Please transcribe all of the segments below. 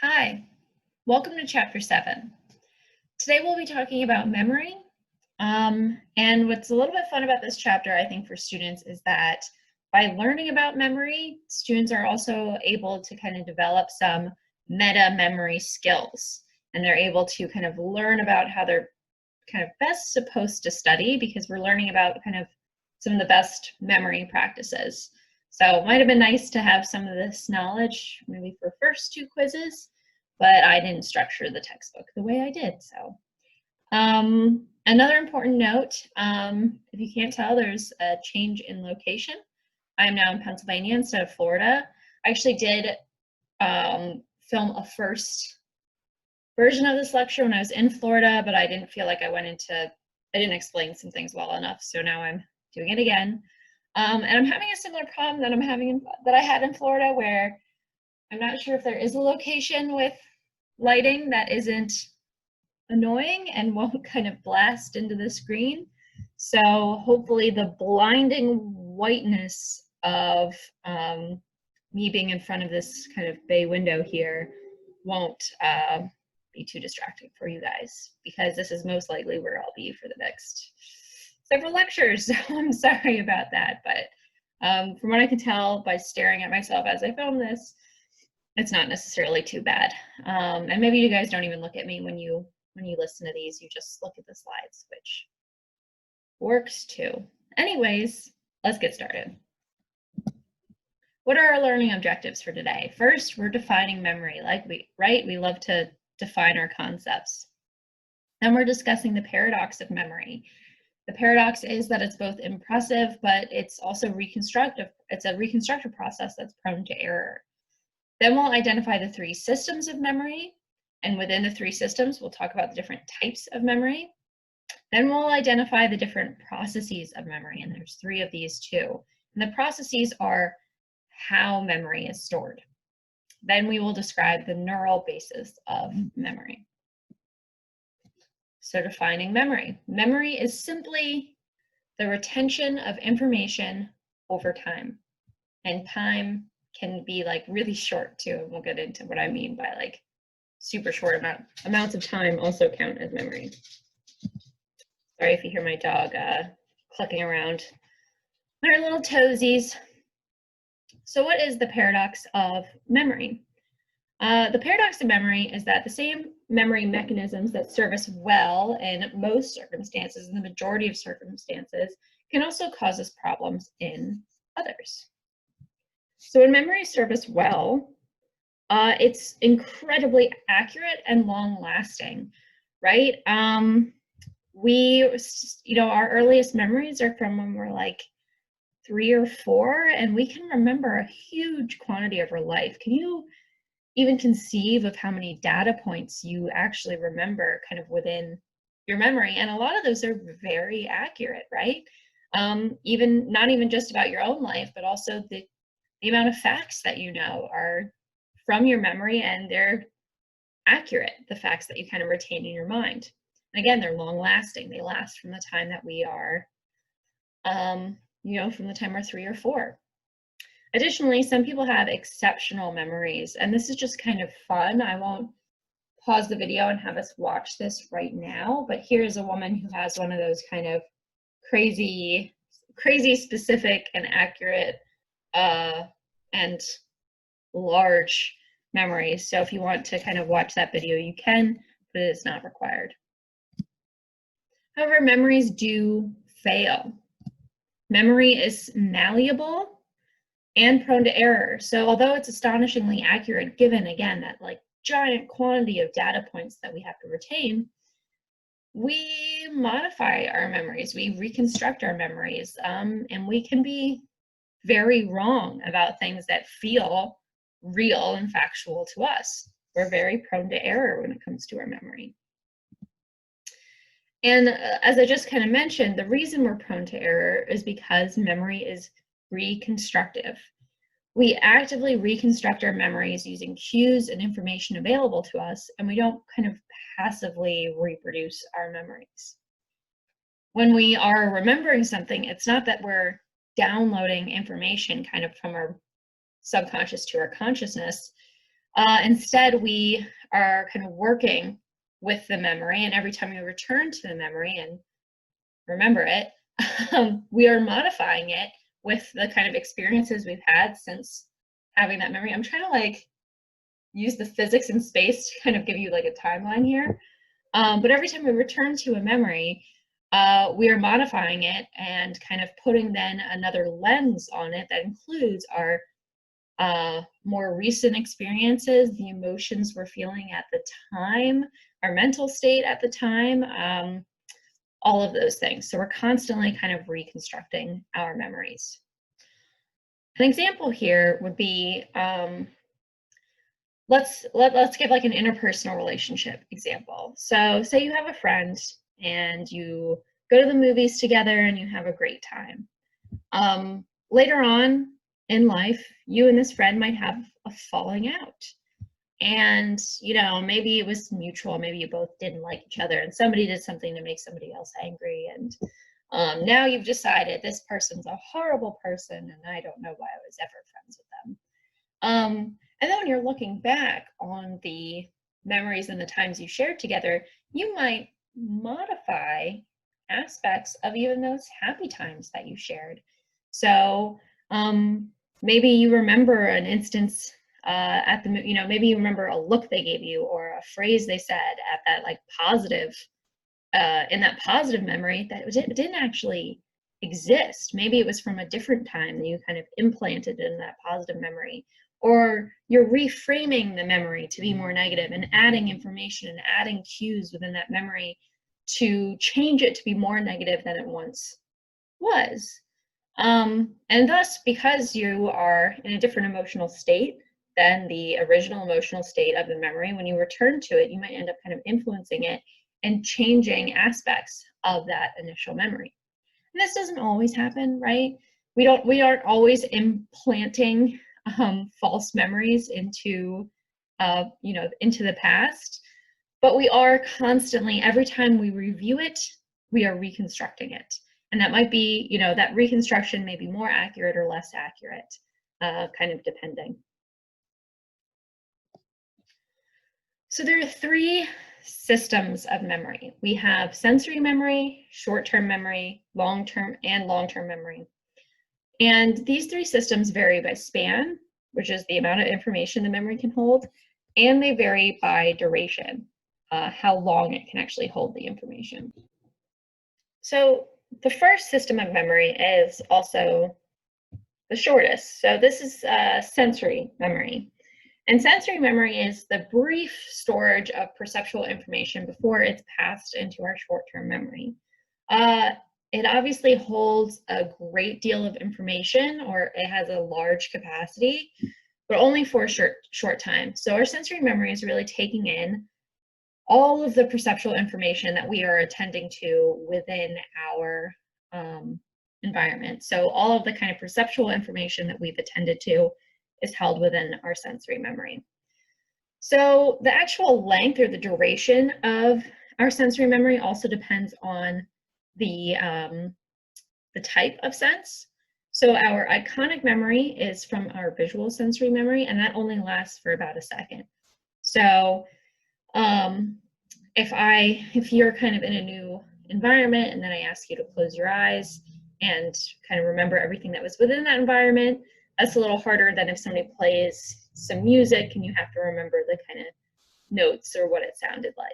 Hi, welcome to Chapter 7. Today we'll be talking about memory. And what's a little bit fun about this chapter, I think, for students is that by learning about memory, students are also able to kind of develop some meta memory skills. And they're able to kind of learn about how they're kind of best supposed to study because we're learning about kind of some of the best memory practices. So it might have been nice to have some of this knowledge maybe for first two quizzes, but I didn't structure the textbook the way I did. So another important note, if you can't tell, there's a change in location. I'm now in Pennsylvania instead of Florida. I actually did film a first version of this lecture when I was in Florida, but I didn't feel like I didn't explain some things well enough, so now I'm doing it again. And I'm having a similar problem that I had in Florida, where I'm not sure if there is a location with lighting that isn't annoying and won't kind of blast into the screen. So hopefully the blinding whiteness of me being in front of this kind of bay window here won't be too distracting for you guys, because this is most likely where I'll be for the next several lectures. So I'm sorry about that, but from what I can tell by staring at myself as I film this, it's not necessarily too bad. And maybe you guys don't even look at me when you listen to these, you just look at the slides, which works too. Anyways, let's get started. What are our learning objectives for today? First, we're defining memory, we love to define our concepts. Then we're discussing the paradox of memory. The paradox is that it's both impressive, but it's also reconstructive. It's a reconstructive process that's prone to error. Then we'll identify the three systems of memory, and within the three systems, we'll talk about the different types of memory. Then we'll identify the different processes of memory, and there's three of these too. And the processes are how memory is stored. Then we will describe the neural basis of memory. So defining memory. Memory is simply the retention of information over time. And time can be like really short too, and we'll get into what I mean by like super short amounts of time also count as memory. Sorry if you hear my dog clucking around her little toesies. So what is the paradox of memory? The paradox of memory is that the same memory mechanisms that serve us well in most circumstances, in the majority of circumstances, can also cause us problems in others. So when memory serves us well, it's incredibly accurate and long-lasting, right? Our earliest memories are from when we're like 3 or 4, and we can remember a huge quantity of our life. Can you even conceive of how many data points you actually remember kind of within your memory? And a lot of those are very accurate, right? Even not even just about your own life, but also the amount of facts that you know are from your memory, and they're accurate, the facts that you kind of retain in your mind. And again, they're long lasting. They last from the time that we are, from the time we're 3 or 4. Additionally, some people have exceptional memories, and this is just kind of fun. I won't pause the video and have us watch this right now, but here's a woman who has one of those kind of crazy specific and accurate and large memories. So if you want to kind of watch that video, you can, but it's not required. However, memories do fail. Memory is malleable and prone to error. So although it's astonishingly accurate, given again that like giant quantity of data points that we have to retain, we modify our memories, we reconstruct our memories, and we can be very wrong about things that feel real and factual to us. We're very prone to error when it comes to our memory. And as I just kind of mentioned, the reason we're prone to error is because memory is reconstructive. We actively reconstruct our memories using cues and information available to us, and we don't kind of passively reproduce our memories. When we are remembering something, it's not that we're downloading information kind of from our subconscious to our consciousness. Instead, we are kind of working with the memory, and every time we return to the memory and remember it, we are modifying it with the kind of experiences we've had since having that memory. I'm trying to like use the physics in space to kind of give you like a timeline here. But every time we return to a memory, we are modifying it and kind of putting then another lens on it that includes our more recent experiences, the emotions we're feeling at the time, our mental state at the time, all of those things. So we're constantly kind of reconstructing our memories. An example here would be, let's give like an interpersonal relationship example. So say you have a friend and you go to the movies together and you have a great time. Later on in life, you and this friend might have a falling out. And, you know, maybe it was mutual, maybe you both didn't like each other and somebody did something to make somebody else angry. And now you've decided this person's a horrible person and I don't know why I was ever friends with them. And then when you're looking back on the memories and the times you shared together, you might modify aspects of even those happy times that you shared. So maybe you remember an instance at the, you know, maybe you remember a look they gave you or a phrase they said at that like positive, in that positive memory that didn't actually exist. Maybe it was from a different time that you kind of implanted in that positive memory. Or you're reframing the memory to be more negative and adding information and adding cues within that memory to change it to be more negative than it once was. And thus, because you are in a different emotional state than the original emotional state of the memory, when you return to it, you might end up kind of influencing it and changing aspects of that initial memory. And this doesn't always happen, right? We aren't always implanting false memories into, you know, into the past, but we are constantly, every time we review it, we are reconstructing it. And that might be, you know, that reconstruction may be more accurate or less accurate, kind of depending. So there are three systems of memory. We have sensory memory, short-term memory, long-term memory. And these three systems vary by span, which is the amount of information the memory can hold, and they vary by duration, how long it can actually hold the information. So the first system of memory is also the shortest. So this is sensory memory. And sensory memory is the brief storage of perceptual information before it's passed into our short-term memory. It obviously holds a great deal of information, or it has a large capacity, but only for a short time. So our sensory memory is really taking in all of the perceptual information that we are attending to within our environment. So all of the kind of perceptual information that we've attended to is held within our sensory memory. So the actual length or the duration of our sensory memory also depends on the type of sense. So our iconic memory is from our visual sensory memory, and that only lasts for about a second. So if you're kind of in a new environment and then I ask you to close your eyes and kind of remember everything that was within that environment, that's a little harder than if somebody plays some music and you have to remember the kind of notes or what it sounded like.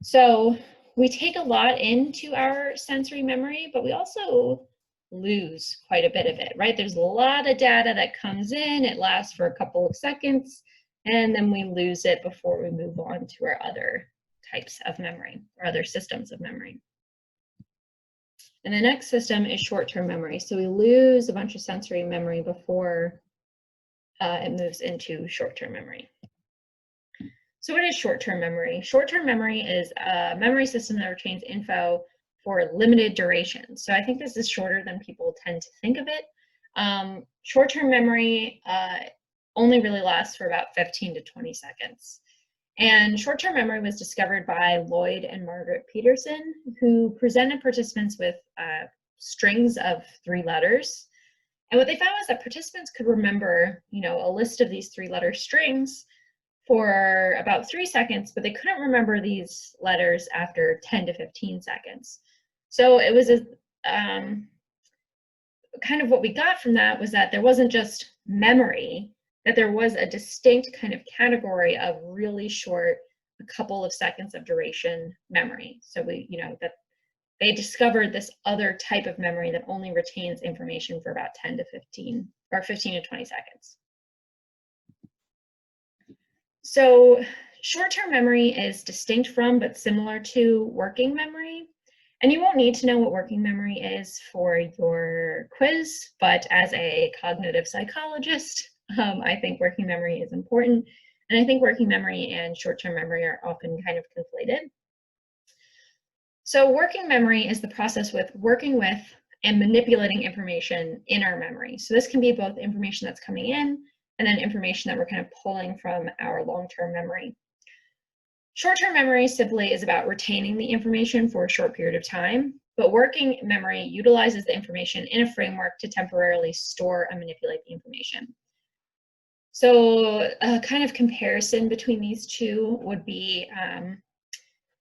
So we take a lot into our sensory memory, but we also lose quite a bit of it, right? There's a lot of data that comes in, it lasts for a couple of seconds, and then we lose it before we move on to our other types of memory or other systems of memory. And the next system is short-term memory. So we lose a bunch of sensory memory before it moves into short-term memory. So what is short-term memory? Short-term memory is a memory system that retains info for limited duration. So I think this is shorter than people tend to think of it. Short-term memory only really lasts for about 15 to 20 seconds. And short-term memory was discovered by Lloyd and Margaret Peterson, who presented participants with strings of 3 letters. And what they found was that participants could remember, a list of these 3-letter strings for about 3 seconds, but they couldn't remember these letters after 10 to 15 seconds. So it was kind of what we got from that was that there wasn't just memory, that there was a distinct kind of category of really short, a couple of seconds of duration memory. So that they discovered this other type of memory that only retains information for about 10 to 15 or 15 to 20 seconds. So short-term memory is distinct from but similar to working memory. And you won't need to know what working memory is for your quiz, but as a cognitive psychologist, I think working memory is important. And I think working memory and short-term memory are often kind of conflated. So working memory is the process with working with and manipulating information in our memory. So this can be both information that's coming in and then information that we're kind of pulling from our long-term memory. Short-term memory simply is about retaining the information for a short period of time, but working memory utilizes the information in a framework to temporarily store and manipulate the information. So a kind of comparison between these two would be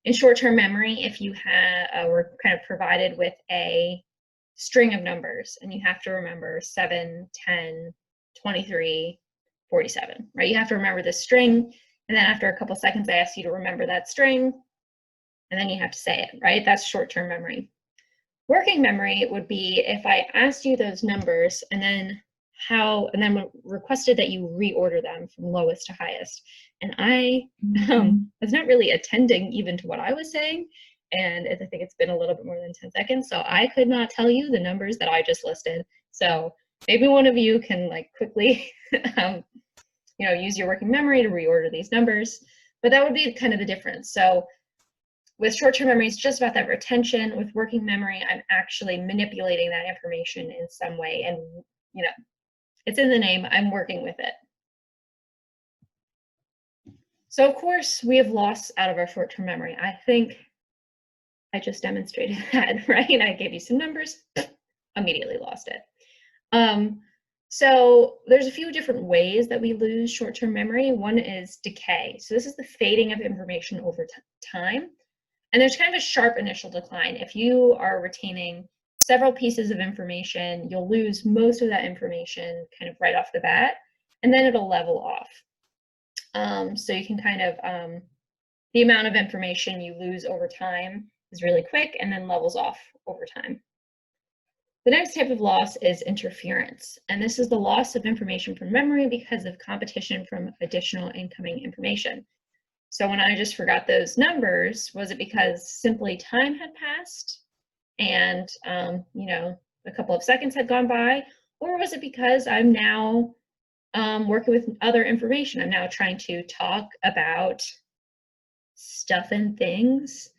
in short-term memory, if you were kind of provided with a string of numbers and you have to remember 7, 10, 23, 47, right? You have to remember this string, and then after a couple seconds, I ask you to remember that string, and then you have to say it, right? That's short-term memory. Working memory would be if I asked you those numbers and then requested that you reorder them from lowest to highest. And I was not really attending even to what I was saying. And I think it's been a little bit more than 10 seconds. So I could not tell you the numbers that I just listed. So maybe one of you can quickly, use your working memory to reorder these numbers. But that would be kind of the difference. So with short-term memory, it's just about that retention. With working memory, I'm actually manipulating that information in some way. And, it's in the name, I'm working with it. So of course, we have loss out of our short-term memory. I think I just demonstrated that, right? I gave you some numbers, immediately lost it. So there's a few different ways that we lose short-term memory. One is decay. So this is the fading of information over time. And there's kind of a sharp initial decline. If you are retaining several pieces of information, you'll lose most of that information kind of right off the bat, and then it'll level off. So you can kind of, the amount of information you lose over time is really quick and then levels off over time. The next type of loss is interference, and this is the loss of information from memory because of competition from additional incoming information. So when I just forgot those numbers, was it because simply time had passed and a couple of seconds had gone by, or was it because I'm now working with other information? I'm now trying to talk about stuff and things,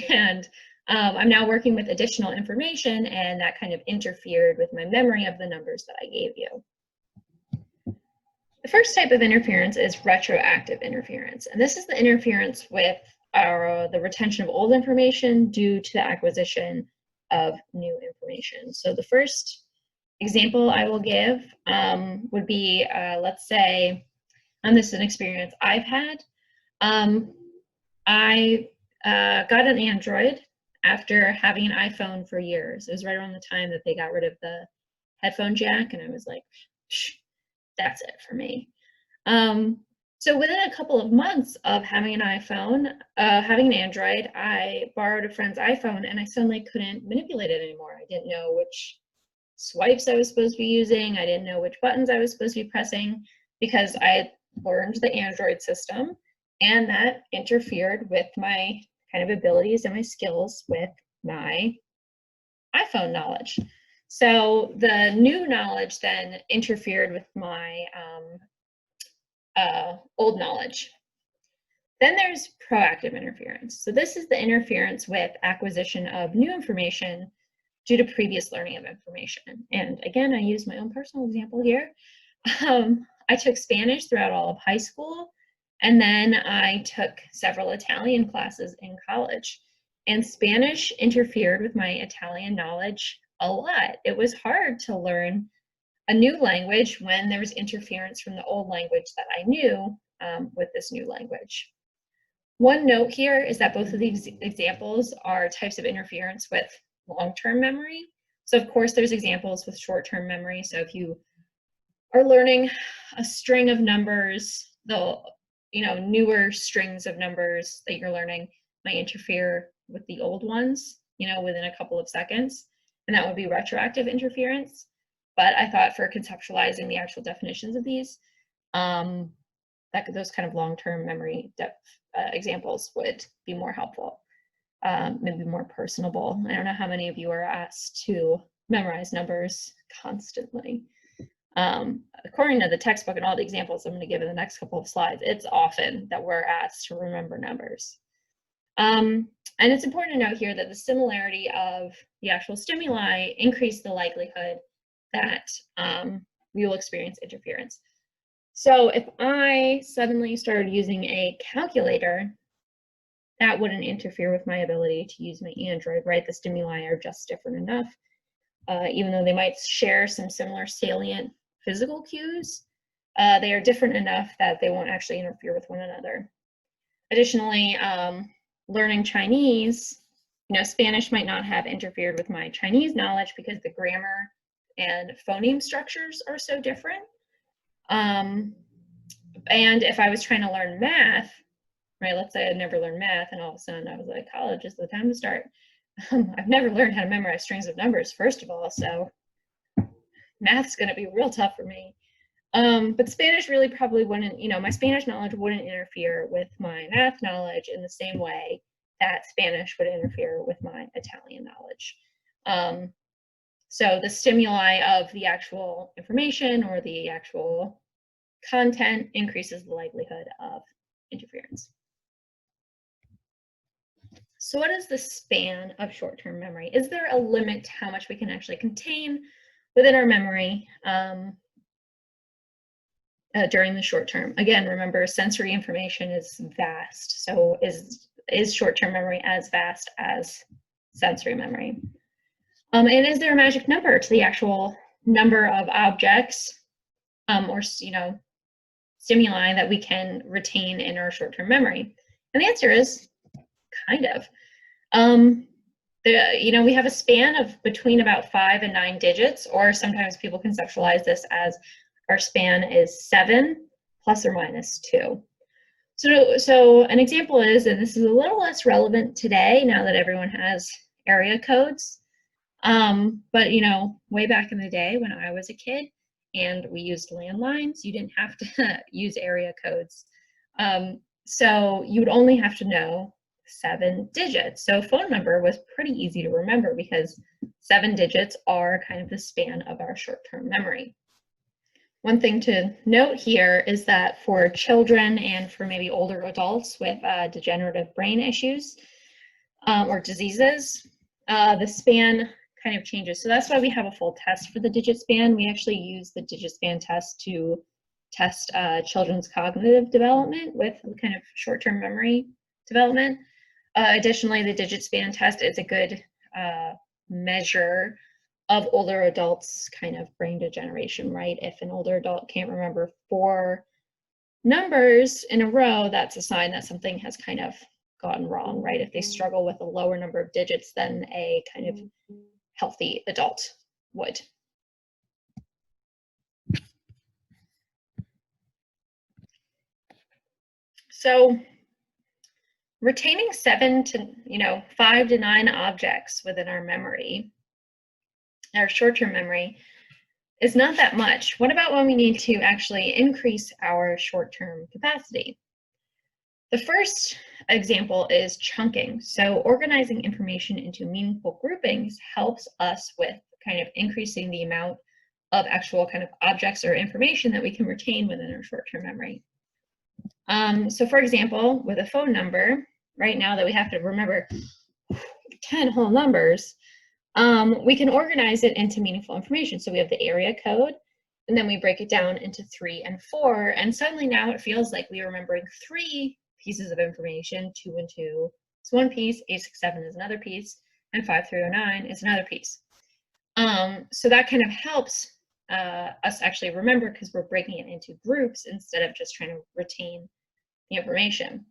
and I'm now working with additional information, and that kind of interfered with my memory of the numbers that I gave you. The first type of interference is retroactive interference, and this is the interference with the retention of old information due to the acquisition of new information. So the first example I will give would be, let's say, and this is an experience I've had. I got an Android after having an iPhone for years. It was right around the time that they got rid of the headphone jack, and I was like, that's it for me. So within a couple of months of having an iPhone, having an Android, I borrowed a friend's iPhone and I suddenly couldn't manipulate it anymore. I didn't know which swipes I was supposed to be using. I didn't know which buttons I was supposed to be pressing because I had learned the Android system, and that interfered with my kind of abilities and my skills with my iPhone knowledge. So the new knowledge then interfered with my old knowledge. Then there's proactive interference. So this is the interference with acquisition of new information due to previous learning of information. And again, I use my own personal example here. I took Spanish throughout all of high school, and then I took several Italian classes in college. And Spanish interfered with my Italian knowledge a lot. It was hard to learn a new language when there was interference from the old language that I knew with this new language. One note here is that both of these examples are types of interference with long-term memory. So of course there's examples with short-term memory. So if you are learning a string of numbers, the newer strings of numbers that you're learning might interfere with the old ones, within a couple of seconds, and that would be retroactive interference. But I thought for conceptualizing the actual definitions of these, those kind of long-term memory examples would be more helpful, maybe more personable. I don't know how many of you are asked to memorize numbers constantly. According to the textbook and all the examples I'm going to give in the next couple of slides, it's often that we're asked to remember numbers. And it's important to note here that the similarity of the actual stimuli increase the likelihood that we will experience interference. So if I suddenly started using a calculator, that wouldn't interfere with my ability to use my Android, right? The stimuli are just different enough. Even though they might share some similar salient physical cues, they are different enough that they won't actually interfere with one another. Additionally, learning Chinese, Spanish might not have interfered with my Chinese knowledge because the grammar and phoneme structures are so different. And if I was trying to learn math, right, let's say I'd never learned math and all of a sudden I was like, college is the time to start. I've never learned how to memorize strings of numbers, first of all, so math's going to be real tough for me. But Spanish really probably wouldn't, my Spanish knowledge wouldn't interfere with my math knowledge in the same way that Spanish would interfere with my Italian knowledge. So the stimuli of the actual information or the actual content increases the likelihood of interference. So what is the span of short-term memory? Is there a limit to how much we can actually contain within our memory during the short term? Again, remember, sensory information is vast. So is short-term memory as vast as sensory memory? And is there a magic number to the actual number of objects or stimuli that we can retain in our short-term memory? And the answer is kind of. We have a span of between about 5 and 9 digits, or sometimes people conceptualize this as our span is 7 plus or minus 2. So an example is, and this is a little less relevant today now that everyone has area codes, but way back in the day when I was a kid and we used landlines, you didn't have to use area codes. So you would only have to know 7 digits. So a phone number was pretty easy to remember because 7 digits are kind of the span of our short-term memory. One thing to note here is that for children and for maybe older adults with degenerative brain issues or diseases, the span kind of changes. So that's why we have a full test for the digit span. We actually use the digit span test to test children's cognitive development with kind of short-term memory development. Additionally, the digit span test is a good measure of older adults' kind of brain degeneration, right? If an older adult can't remember 4 numbers in a row, that's a sign that something has kind of gone wrong, right? If they struggle with a lower number of digits than a kind of healthy adult would. So retaining 5 to 9 objects within our memory, our short-term memory, is not that much. What about when we need to actually increase our short-term capacity? The first example is chunking. So organizing information into meaningful groupings helps us with kind of increasing the amount of actual kind of objects or information that we can retain within our short-term memory. So for example, with a phone number, right now that we have to remember 10 whole numbers, we can organize it into meaningful information. So we have the area code, and then we break it down into 3 and 4, and suddenly now it feels like we are remembering 3 pieces of information. 2 and 2 is one piece, 867 is another piece, and 5309 is another piece. So that kind of helps us actually remember because we're breaking it into groups instead of just trying to retain the information.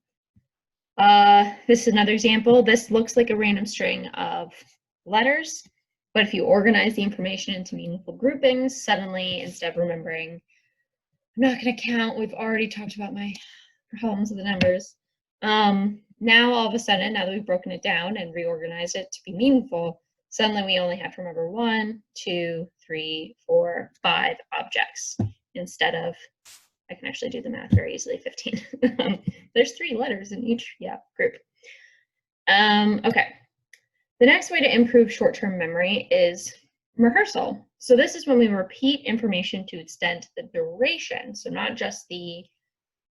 This is another example. This looks like a random string of letters, but if you organize the information into meaningful groupings, suddenly instead of remembering, I'm not going to count, we've already talked about my problems with the numbers. Now all of a sudden, now that we've broken it down and reorganized it to be meaningful, suddenly we only have to remember 1, 2, 3, 4, 5 objects instead of, I can actually do the math very easily, 15. There's 3 letters in each group. Okay. The next way to improve short-term memory is rehearsal. So this is when we repeat information to extend the duration. So not just the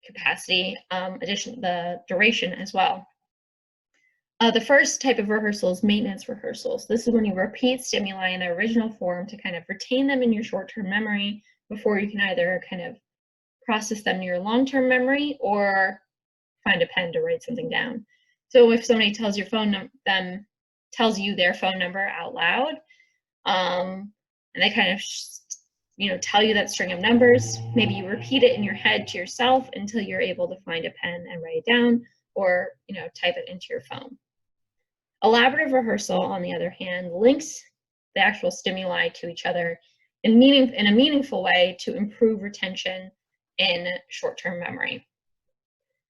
capacity, the duration as well. The first type of rehearsal is maintenance rehearsals. This is when you repeat stimuli in their original form to kind of retain them in your short-term memory before you can either kind of process them in your long-term memory or find a pen to write something down. So if somebody tells your tells you their phone number out loud, and they kind of tell you that string of numbers, maybe you repeat it in your head to yourself until you're able to find a pen and write it down, or type it into your phone. Elaborative rehearsal, on the other hand, links the actual stimuli to each other in a meaningful way to improve retention in short-term memory.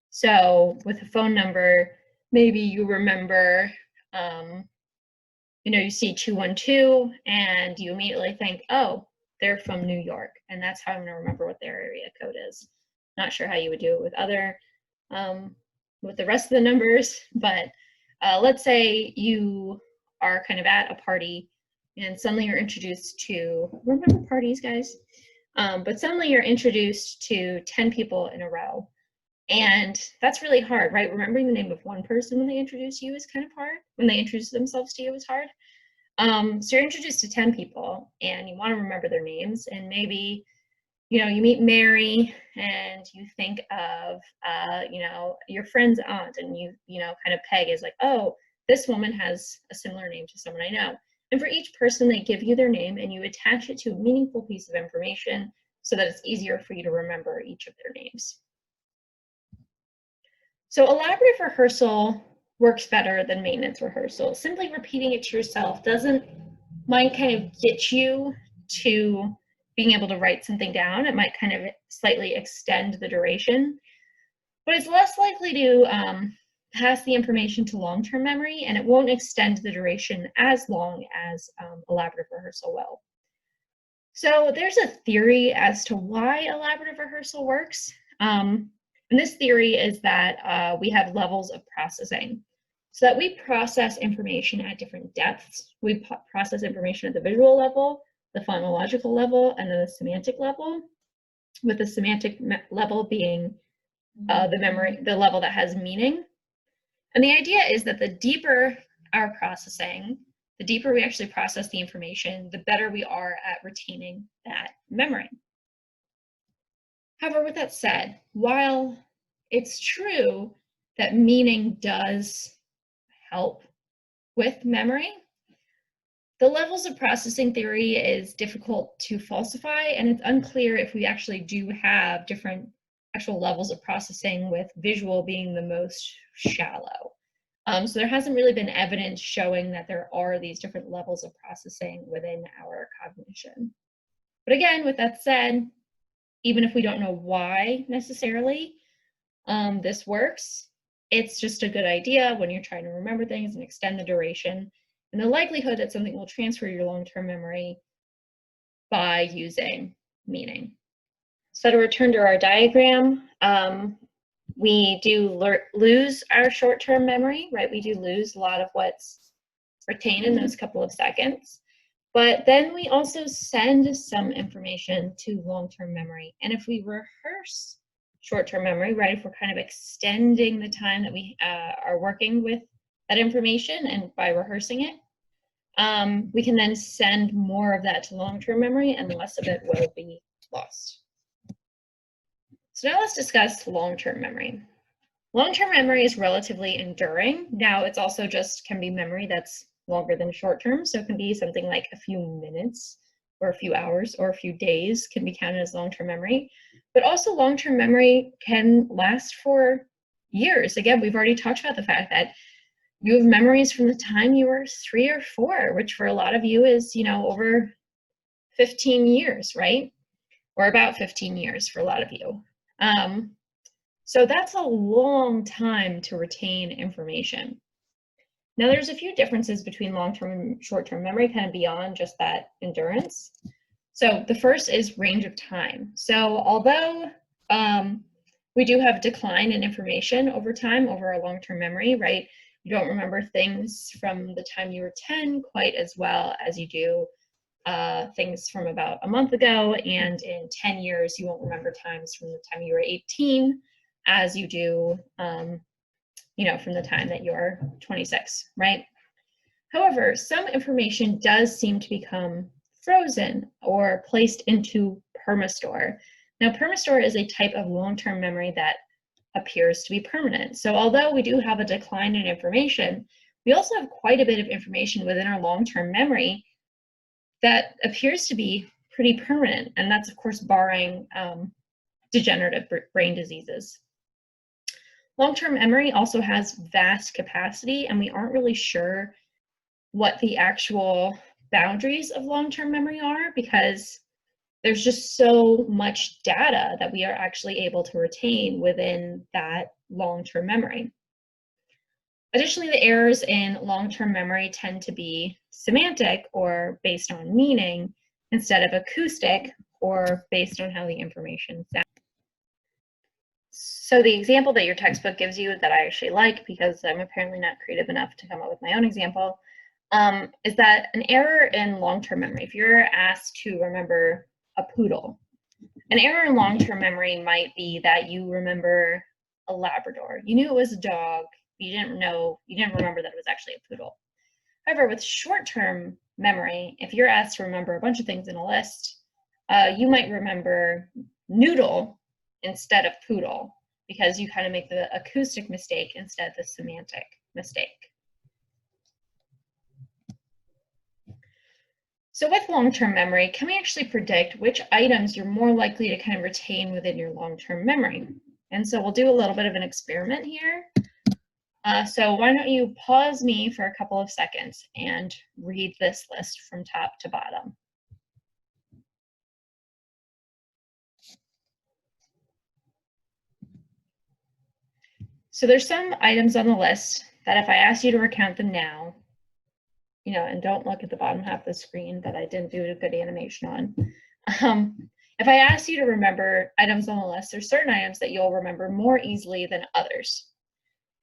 So with a phone number, maybe you remember, you see 212 and you immediately think, oh, they're from New York, and that's how I'm going to remember what their area code is. Not sure how you would do it with with the rest of the numbers, but let's say you are kind of at a party and suddenly you're introduced to, remember parties, guys? But suddenly you're introduced to 10 people in a row. And that's really hard, right? Remembering the name of one person when they introduce you is kind of hard. When they introduce themselves to you is hard. So you're introduced to 10 people and you want to remember their names, and maybe you meet Mary and you think of your friend's aunt, and you kind of peg as like, oh, this woman has a similar name to someone I know. And for each person, they give you their name and you attach it to a meaningful piece of information so that it's easier for you to remember each of their names. So elaborative rehearsal works better than maintenance rehearsal. Simply repeating it to yourself might kind of get you to being able to write something down. It might kind of slightly extend the duration, but it's less likely to pass the information to long-term memory, and it won't extend the duration as long as elaborative rehearsal will. So there's a theory as to why elaborative rehearsal works. And this theory is that we have levels of processing. So that we process information at different depths. We process information at the visual level, the phonological level, and then the semantic level, with the semantic level being the level that has meaning. And the idea is that the deeper our processing, the deeper we actually process the information, the better we are at retaining that memory. However, with that said, while it's true that meaning does help with memory, the levels of processing theory is difficult to falsify, and it's unclear if we actually do have different actual levels of processing, with visual being the most shallow. So there hasn't really been evidence showing that there are these different levels of processing within our cognition. But again, with that said, even if we don't know why necessarily this works, it's just a good idea when you're trying to remember things and extend the duration, and the likelihood that something will transfer your long-term memory by using meaning. So to return to our diagram, we do lose our short-term memory, right? We do lose a lot of what's retained in those couple of seconds. But then we also send some information to long-term memory. And if we rehearse short-term memory, right, if we're kind of extending the time that we are working with that information, and by rehearsing it, we can then send more of that to long-term memory and less of it will be lost. So now let's discuss long-term memory. Long-term memory is relatively enduring. Now it's also just can be memory that's longer than short-term, so it can be something like a few minutes or a few hours or a few days can be counted as long-term memory. But also long-term memory can last for years. Again, we've already talked about the fact that you have memories from the time you were 3 or 4, which for a lot of you is, over 15 years, right? Or about 15 years for a lot of you. So that's a long time to retain information. Now, there's a few differences between long-term and short-term memory, kind of beyond just that endurance. So the first is range of time. So although we do have decline in information over time, over a long-term memory, right? You don't remember things from the time you were 10 quite as well as you do things from about a month ago, and in 10 years, you won't remember times from the time you were 18 as you do, from the time that you're 26, right? However, some information does seem to become frozen or placed into permastore. Now, permastore is a type of long-term memory that appears to be permanent. So although we do have a decline in information, we also have quite a bit of information within our long-term memory that appears to be pretty permanent. And that's, of course, barring degenerative brain diseases. Long-term memory also has vast capacity, and we aren't really sure what the actual boundaries of long-term memory are, because there's just so much data that we are actually able to retain within that long-term memory. Additionally, the errors in long-term memory tend to be semantic or based on meaning instead of acoustic or based on how the information sounds. So the example that your textbook gives you that I actually like, because I'm apparently not creative enough to come up with my own example, is that an error in long-term memory, if you're asked to remember a poodle, an error in long-term memory might be that you remember a Labrador. You knew it was a dog, but you didn't remember that it was actually a poodle. However, with short-term memory, if you're asked to remember a bunch of things in a list, you might remember noodle instead of poodle, because you kind of make the acoustic mistake instead of the semantic mistake. So with long-term memory, can we actually predict which items you're more likely to kind of retain within your long-term memory? And so we'll do a little bit of an experiment here. So why don't you pause me for a couple of seconds and read this list from top to bottom. So there's some items on the list that if I ask you to recount them now, and don't look at the bottom half of the screen that I didn't do a good animation on. If I ask you to remember items on the list, there's certain items that you'll remember more easily than others.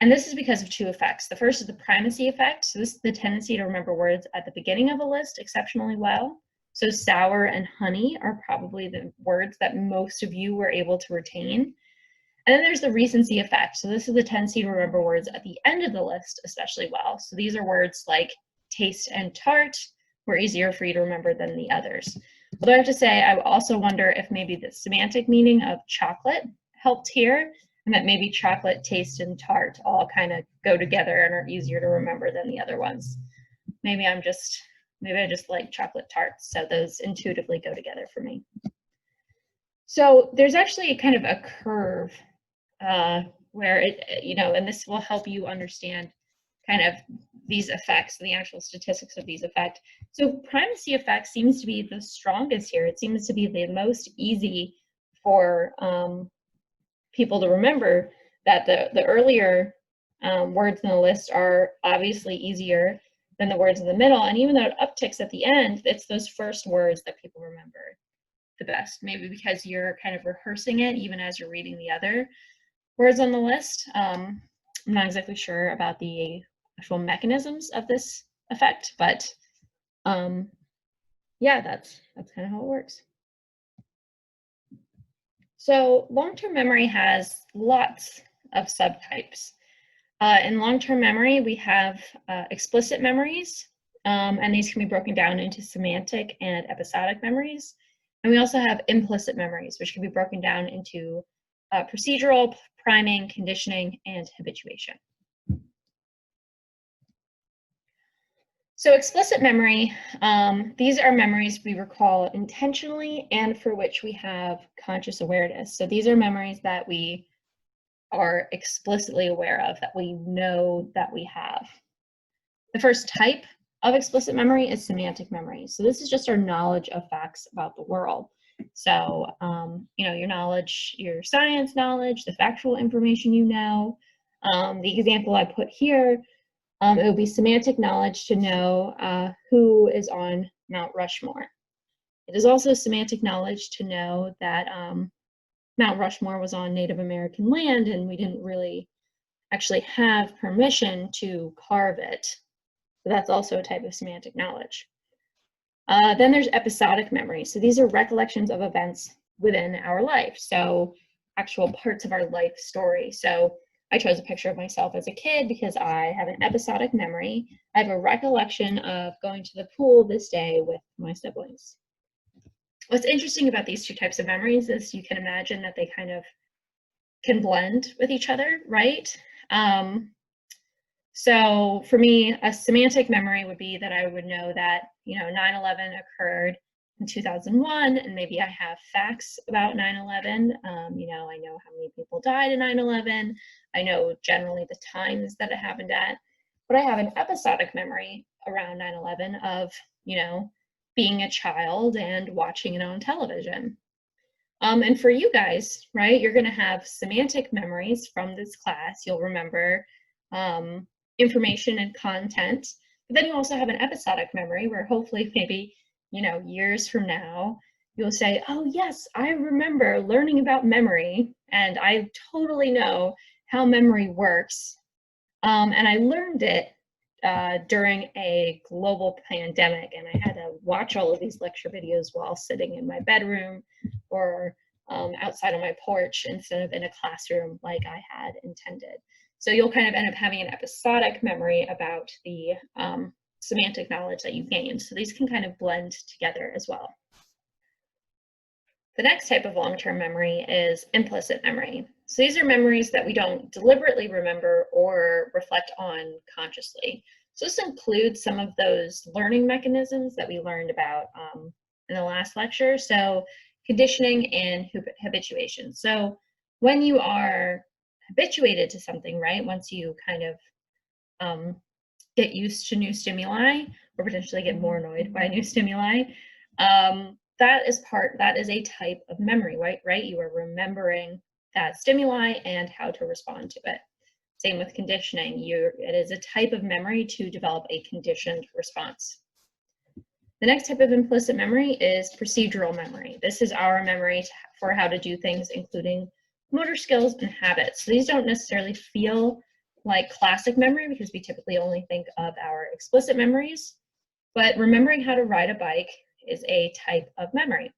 And this is because of two effects. The first is the primacy effect. So this is the tendency to remember words at the beginning of a list exceptionally well. So sour and honey are probably the words that most of you were able to retain. And then there's the recency effect. So this is the tendency to remember words at the end of the list especially well. So these are words like taste and tart were easier for you to remember than the others. Although I have to say, I also wonder if maybe the semantic meaning of chocolate helped here, and that maybe chocolate, taste, and tart all kind of go together and are easier to remember than the other ones. Maybe I just like chocolate tarts, so those intuitively go together for me. So there's actually kind of a curve where it, and this will help you understand kind of these effects and the actual statistics of these effects. So primacy effect seems to be the strongest here. It seems to be the most easy for people to remember, that the earlier words in the list are obviously easier than the words in the middle. And even though it upticks at the end, it's those first words that people remember the best, maybe because you're kind of rehearsing it even as you're reading the other words on the list. I'm not exactly sure about the actual mechanisms of this effect, but yeah, that's kind of how it works. So long-term memory has lots of subtypes. In long-term memory, we have explicit memories, and these can be broken down into semantic and episodic memories. And we also have implicit memories, which can be broken down into procedural, priming, conditioning, and habituation. So explicit memory, these are memories we recall intentionally and for which we have conscious awareness. So these are memories that we are explicitly aware of, that we know that we have. The first type of explicit memory is semantic memory. So this is just our knowledge of facts about the world. So, your knowledge, your science knowledge, the factual information you know. The example I put here, it would be semantic knowledge to know who is on Mount Rushmore. It is also semantic knowledge to know that Mount Rushmore was on Native American land and we didn't really actually have permission to carve it. So that's also a type of semantic knowledge. Then there's episodic memory. So these are recollections of events within our life. So actual parts of our life story. So I chose a picture of myself as a kid because I have an episodic memory. I have a recollection of going to the pool this day with my siblings. What's interesting about these two types of memories is you can imagine that they kind of can blend with each other, right? So for me, a semantic memory would be that I would know that, 9/11 occurred in 2001, and maybe I have facts about 9/11. I know how many people died in 9/11. I know generally the times that it happened at, but I have an episodic memory around 9/11 of, being a child and watching it on television. And for you guys, right, you're going to have semantic memories from this class. You'll remember information and content, but then you also have an episodic memory where hopefully maybe, years from now, you'll say, oh yes, I remember learning about memory and I totally know how memory works. And I learned it during a global pandemic, and I had to watch all of these lecture videos while sitting in my bedroom or outside on my porch instead of in a classroom like I had intended. So you'll kind of end up having an episodic memory about the semantic knowledge that you gained. So these can kind of blend together as well. The next type of long-term memory is implicit memory. So these are memories that we don't deliberately remember or reflect on consciously. So this includes some of those learning mechanisms that we learned about in the last lecture. So conditioning and habituation. So when you are habituated to something, right, once you kind of get used to new stimuli or potentially get more annoyed by new stimuli, that is a type of memory, right? You are remembering that stimuli and how to respond to it. Same with conditioning. It is a type of memory to develop a conditioned response. The next type of implicit memory is procedural memory. This is our memory for how to do things, including motor skills and habits. So these don't necessarily feel like classic memory because we typically only think of our explicit memories, but remembering how to ride a bike is a type of memory.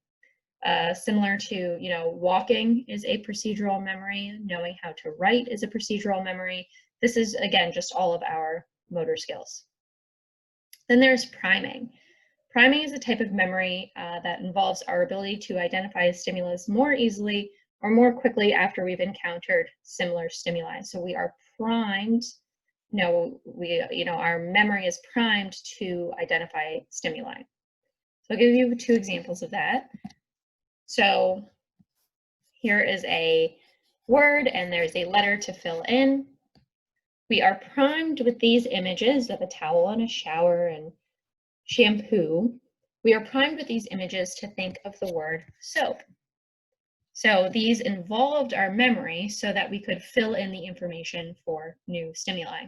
Similar to, walking is a procedural memory, knowing how to write is a procedural memory. This is, again, just all of our motor skills. Then there's priming. Priming is a type of memory that involves our ability to identify a stimulus more easily or more quickly after we've encountered similar stimuli. So we are primed, our memory is primed to identify stimuli. So I'll give you two examples of that. So here is a word and there's a letter to fill in. We are primed with these images of a towel and a shower and shampoo. We are primed with these images to think of the word soap. So these involved our memory so that we could fill in the information for new stimuli.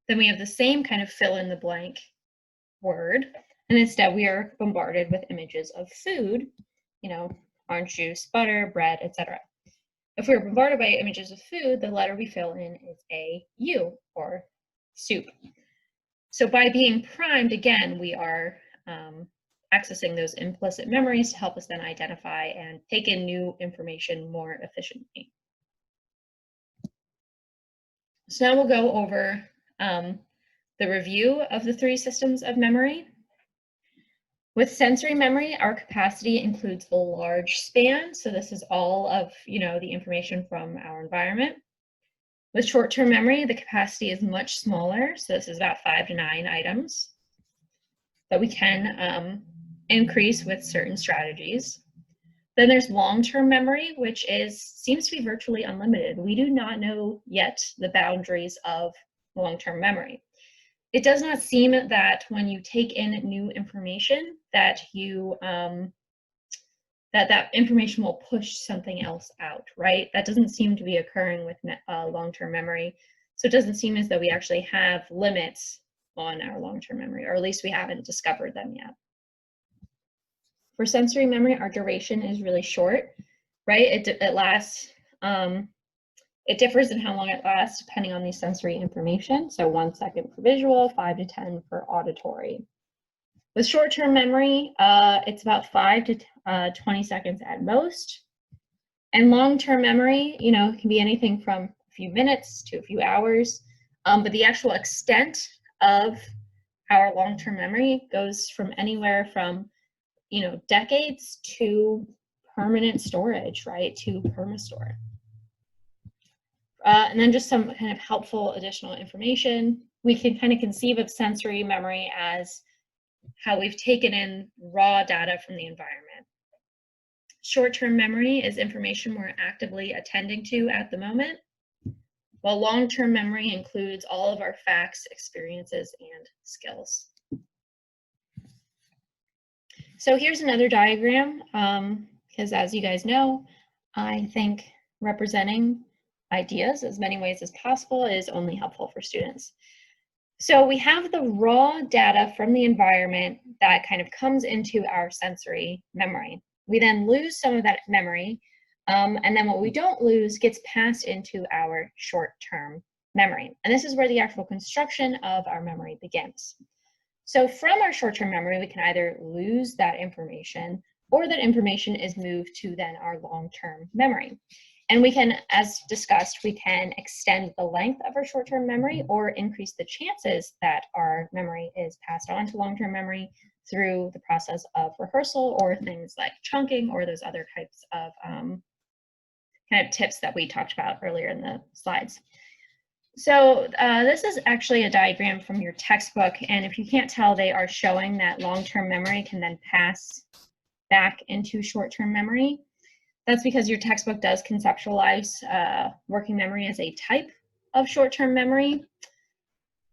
Then we have the same kind of fill in the blank word, and instead we are bombarded with images of food, orange juice, butter, bread, etc. If we are bombarded by images of food, the letter we fill in is a U, or soup. So by being primed, again, we are accessing those implicit memories to help us then identify and take in new information more efficiently. So now we'll go over the review of the three systems of memory. With sensory memory, our capacity includes a large span. So this is all of, the information from our environment. With short-term memory, the capacity is much smaller, so this is about 5 to 9 items that we can increase with certain strategies. Then there's long-term memory, which seems to be virtually unlimited. We do not know yet the boundaries of long-term memory. It does not seem that when you take in new information that that information will push something else out, right? That doesn't seem to be occurring with long-term memory. So it doesn't seem as though we actually have limits on our long-term memory, or at least we haven't discovered them yet. For sensory memory, our duration is really short, right? It lasts, it differs in how long it lasts depending on the sensory information. So 1 second for visual, 5 to 10 for auditory. With short-term memory, it's about 5 to 20 seconds at most. And long-term memory, you know, can be anything from a few minutes to a few hours. But the actual extent of our long-term memory goes from anywhere from, you know, decades to permanent storage, right, to permastore. And then just some kind of helpful additional information. We can kind of conceive of sensory memory as how we've taken in raw data from the environment. Short-term memory is information we're actively attending to at the moment, while long-term memory includes all of our facts, experiences, and skills. So here's another diagram, because as you guys know, I think representing ideas as many ways as possible is only helpful for students. So we have the raw data from the environment that kind of comes into our sensory memory. We then lose some of that memory, and then what we don't lose gets passed into our short-term memory. And this is where the actual construction of our memory begins. So from our short-term memory, we can either lose that information, or that information is moved to then our long-term memory. And we can, as discussed, we can extend the length of our short-term memory or increase the chances that our memory is passed on to long-term memory through the process of rehearsal or things like chunking or those other types of kind of tips that we talked about earlier in the slides. So this is actually a diagram from your textbook, and if you can't tell, they are showing that long-term memory can then pass back into short-term memory. That's because your textbook does conceptualize working memory as a type of short-term memory.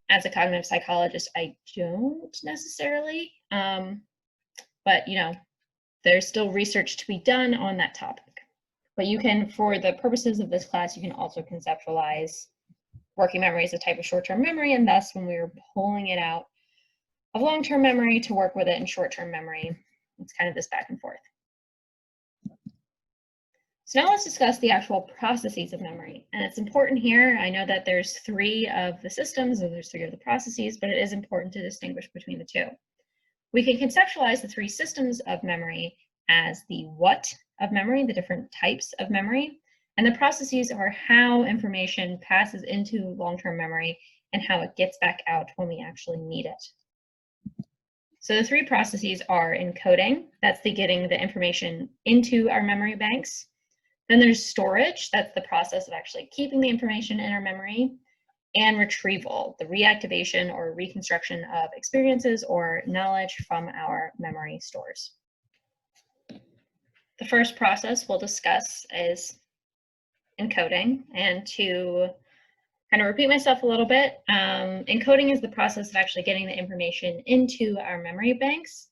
As a cognitive psychologist, I don't necessarily, but you know, there's still research to be done on that topic. But you can, for the purposes of this class, you can also conceptualize working memory as a type of short-term memory, and thus when we're pulling it out of long-term memory to work with it in short-term memory, it's kind of this back and forth. So now let's discuss the actual processes of memory. And it's important here, I know that there's 3 of the systems and there's 3 of the processes, but it is important to distinguish between the 2. We can conceptualize the 3 systems of memory as the what of memory, the different types of memory, and the processes are how information passes into long-term memory and how it gets back out when we actually need it. So the 3 processes are encoding, that's the getting the information into our memory banks. Then there's storage, that's the process of actually keeping the information in our memory, and retrieval, the reactivation or reconstruction of experiences or knowledge from our memory stores. The first process we'll discuss is encoding, and to kind of repeat myself a little bit, encoding is the process of actually getting the information into our memory banks.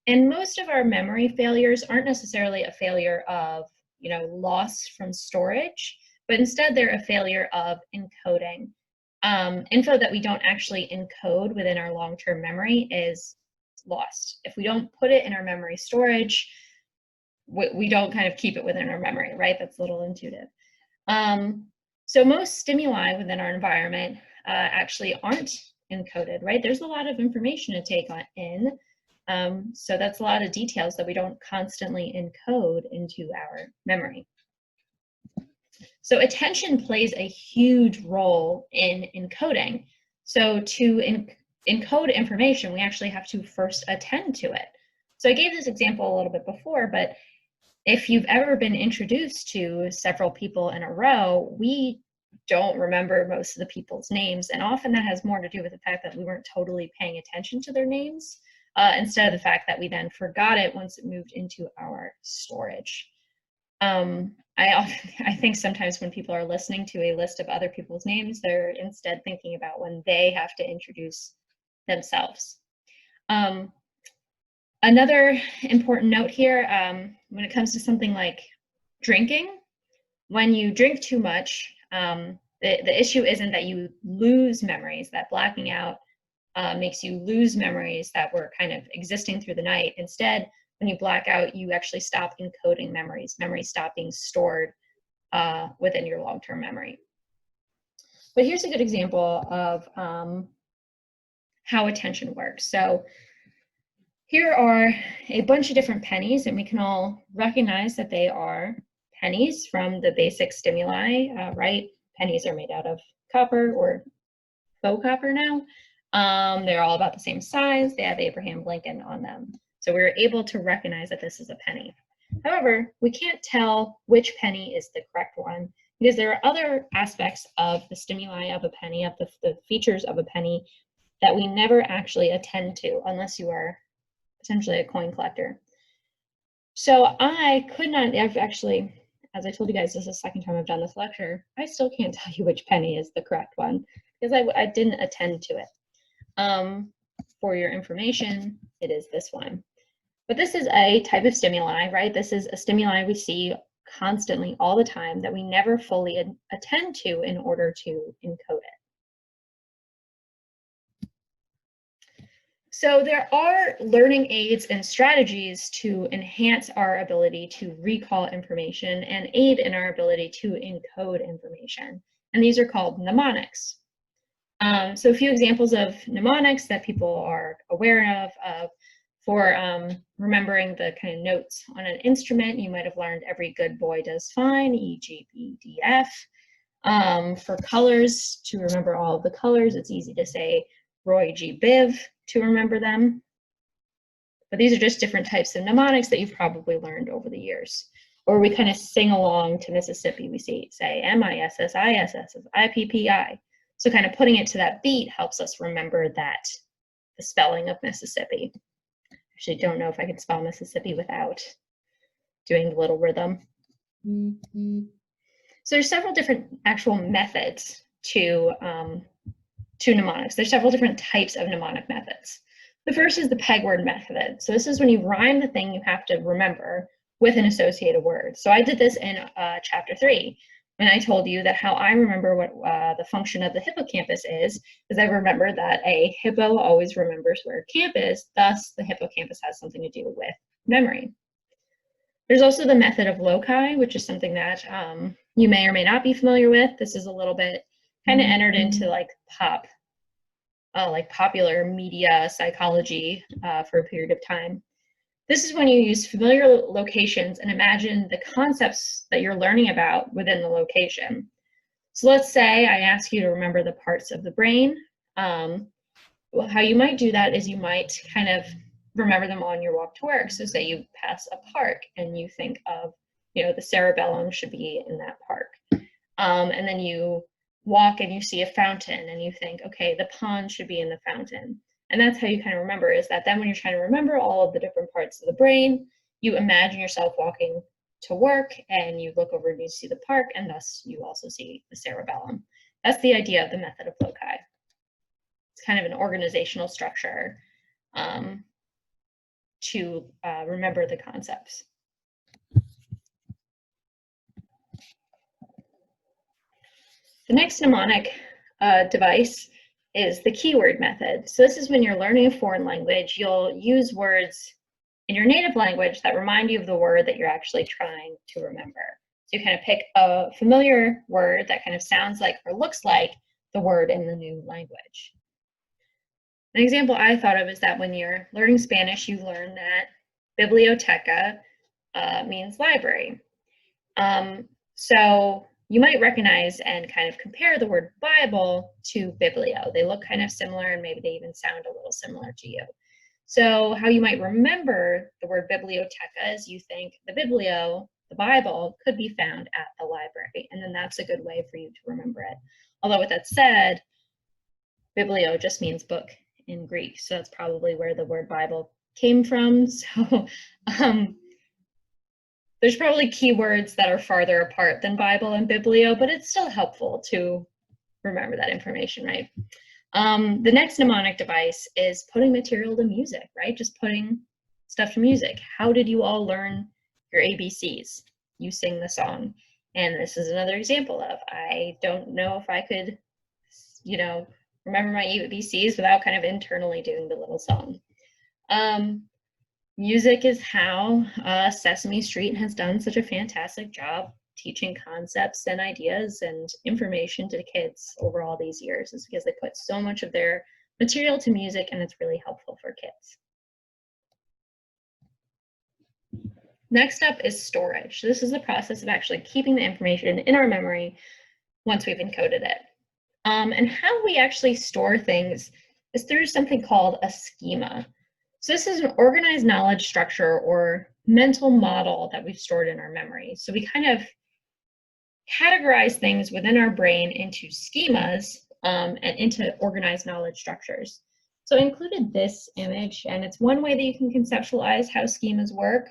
And most of our memory failures aren't necessarily a failure of loss from storage, but instead they're a failure of encoding. Info that we don't actually encode within our long-term memory is lost. If we don't put it in our memory storage, we don't kind of keep it within our memory, right? That's a little intuitive. So most stimuli within our environment actually aren't encoded, right? There's a lot of information to take in. So that's a lot of details that we don't constantly encode into our memory. So attention plays a huge role in encoding. So to encode information, we actually have to first attend to it. So I gave this example a little bit before, but if you've ever been introduced to several people in a row, we don't remember most of the people's names, and often that has more to do with the fact that we weren't totally paying attention to their names, instead of the fact that we then forgot it once it moved into our storage. I think sometimes when people are listening to a list of other people's names, they're instead thinking about when they have to introduce themselves. Another important note here, when it comes to something like drinking, when you drink too much, the issue isn't that you lose memories, that blacking out makes you lose memories that were kind of existing through the night. Instead, when you black out, you actually stop encoding memories. Memories stop being stored within your long-term memory. But here's a good example of how attention works. So here are a bunch of different pennies, and we can all recognize that they are pennies from the basic stimuli, right? Pennies are made out of copper or faux copper now. They're all about the same size. They have Abraham Lincoln on them. So we're able to recognize that this is a penny. However, we can't tell which penny is the correct one because there are other aspects of the stimuli of a penny, of the features of a penny that we never actually attend to unless you are potentially a coin collector. So I could not, I've actually, as I told you guys, this is the second time I've done this lecture, I still can't tell you which penny is the correct one because I didn't attend to it. For your information, it is this one. But this is a type of stimuli, right? This is a stimuli we see constantly all the time that we never fully attend to in order to encode it. So there are learning aids and strategies to enhance our ability to recall information and aid in our ability to encode information. And these are called mnemonics. So a few examples of mnemonics that people are aware of for remembering the kind of notes on an instrument, you might have learned every good boy does fine, E, G, B, D, F. For colors, to remember all of the colors, it's easy to say Roy G. Biv to remember them. But these are just different types of mnemonics that you've probably learned over the years. Or we kind of sing along to Mississippi. We say M-I-S-S-I-S-S, I-P-P-I. So kind of putting it to that beat helps us remember that, the spelling of Mississippi. Actually don't know if I can spell Mississippi without doing the little rhythm. So there's several different actual methods to mnemonics. There's several different types of mnemonic methods. The first is the peg word method. So this is when you rhyme the thing you have to remember with an associated word. So I did this in chapter 3 when I told you that how I remember what the function of the hippocampus is I remember that a hippo always remembers where camp is, thus the hippocampus has something to do with memory. There's also the method of loci, which is something that you may or may not be familiar with. This is a little bit kind of entered into like popular media psychology for a period of time. This is when you use familiar locations and imagine the concepts that you're learning about within the location. So let's say I ask you to remember the parts of the brain. Well, how you might do that is you might kind of remember them on your walk to work. So say you pass a park and you think of, the cerebellum should be in that park. And then you walk and you see a fountain and you think, okay, the pond should be in the fountain. And that's how you kind of remember, is that then when you're trying to remember all of the different parts of the brain, you imagine yourself walking to work and you look over and you see the park, and thus you also see the cerebellum. That's the idea of the method of loci. It's kind of an organizational structure to remember the concepts. The next mnemonic device is the keyword method. So this is when you're learning a foreign language, you'll use words in your native language that remind you of the word that you're actually trying to remember. So you kind of pick a familiar word that kind of sounds like or looks like the word in the new language. An example I thought of is that when you're learning Spanish, you learn that biblioteca means library. So you might recognize and kind of compare the word Bible to biblio. They look kind of similar and maybe they even sound a little similar to you. So how you might remember the word biblioteca is you think the biblio, the Bible could be found at the library, and then that's a good way for you to remember it. Although with that said, biblio just means book in Greek, so that's probably where the word Bible came from. So there's probably keywords that are farther apart than Bible and biblio, but it's still helpful to remember that information, right? The next mnemonic device is putting material to music, right? Just putting stuff to music. How did you all learn your ABCs? You sing the song. And this is another example of, I don't know if I could, remember my ABCs without kind of internally doing the little song. Music is how Sesame Street has done such a fantastic job teaching concepts and ideas and information to the kids over all these years, is because they put so much of their material to music, and it's really helpful for kids. Next up is storage. This is the process of actually keeping the information in our memory once we've encoded it. And how we actually store things is through something called a schema. So this is an organized knowledge structure or mental model that we've stored in our memory. So we kind of categorize things within our brain into schemas and into organized knowledge structures. So I included this image, and it's one way that you can conceptualize how schemas work,